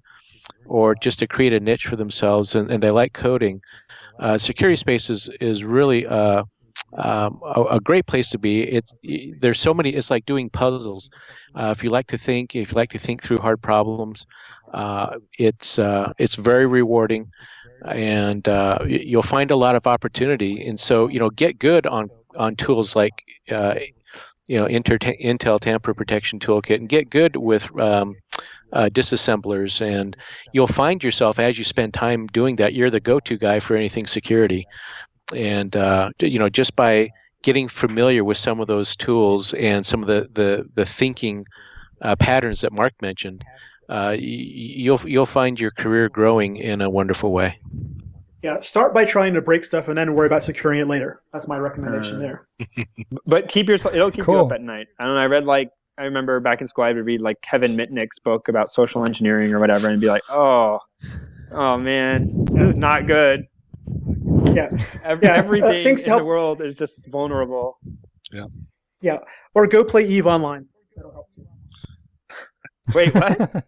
or just to create a niche for themselves and they like coding, Security Space is really a great place to be. There's so many. It's like doing puzzles. If you like to think through hard problems, it's very rewarding, and you'll find a lot of opportunity. And so get good on tools like Intel Tamper Protection Toolkit, and get good with disassemblers, and you'll find yourself as you spend time doing that, you're the go-to guy for anything security. And just by getting familiar with some of those tools and some of the thinking patterns that Mark mentioned, you'll find your career growing in a wonderful way. Yeah, start by trying to break stuff and then worry about securing it later. That's my recommendation there. But it'll keep you up at night. I don't know. I remember back in school I would read like Kevin Mitnick's book about social engineering or whatever, and be like, oh man, this is not good. Yeah, everything in the world is just vulnerable. Yeah, or go play EVE Online. That'll help too. Wait, what?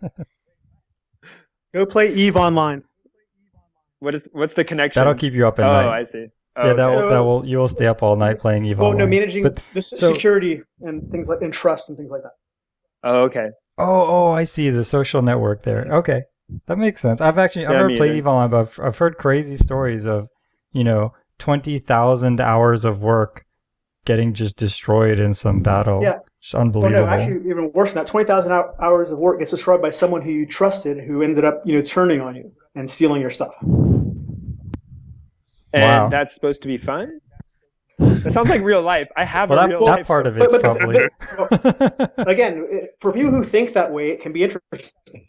Go play EVE Online. What's the connection? That'll keep you up at night. Oh, I see. Yeah, you will stay up all night playing EVE Online. Well, no, managing the security and things like, and trust and things like that. Oh, okay. Oh, I see the social network there. Okay, that makes sense. I've never played EVE Online, but I've heard crazy stories of 20,000 hours of work getting just destroyed in some battle. Yeah, it's unbelievable. Oh, no, actually, even worse than that. 20,000 hours of work gets destroyed by someone who you trusted, who ended up turning on you and stealing your stuff. And that's supposed to be fun? It sounds like real life. I have a real life. That part of it probably. Again, for people who think that way, it can be interesting.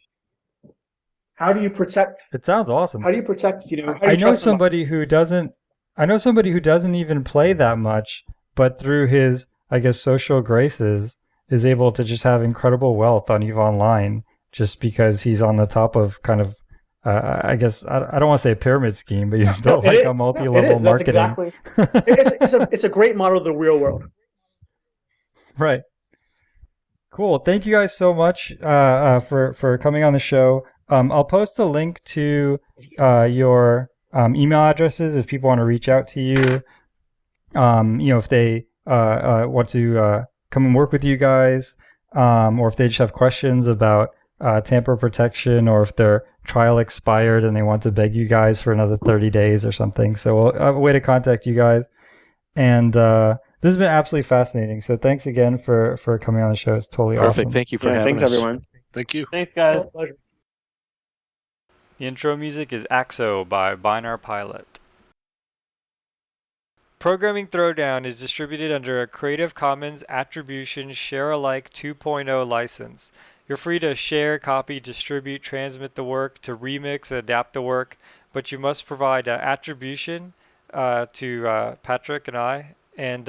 How do you protect? It sounds awesome. How do you protect? I know somebody who doesn't. I know somebody who doesn't even play that much, but through his, I guess, social graces, is able to just have incredible wealth on EVE Online, just because he's on the top of kind of. I guess I don't want to say a pyramid scheme, but he's built a multi-level marketing. Exactly. It's a great model of the real world. Right. Cool. Thank you guys so much for coming on the show. I'll post a link to your email addresses if people want to reach out to you. If they want to come and work with you guys, or if they just have questions about tamper protection, or if their trial expired and they want to beg you guys for another 30 days or something. So we'll have a way to contact you guys. And this has been absolutely fascinating. So thanks again for coming on the show. It's totally awesome. Perfect. Thank you for having us. Thanks, everyone. Thank you. Thanks, guys. Pleasure. The intro music is Axo by Binar Pilot. Programming Throwdown is distributed under a Creative Commons Attribution Share-alike 2.0 license. You're free to share, copy, distribute, transmit the work, to remix, adapt the work, but you must provide attribution to Patrick and I, and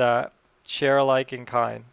share alike in kind.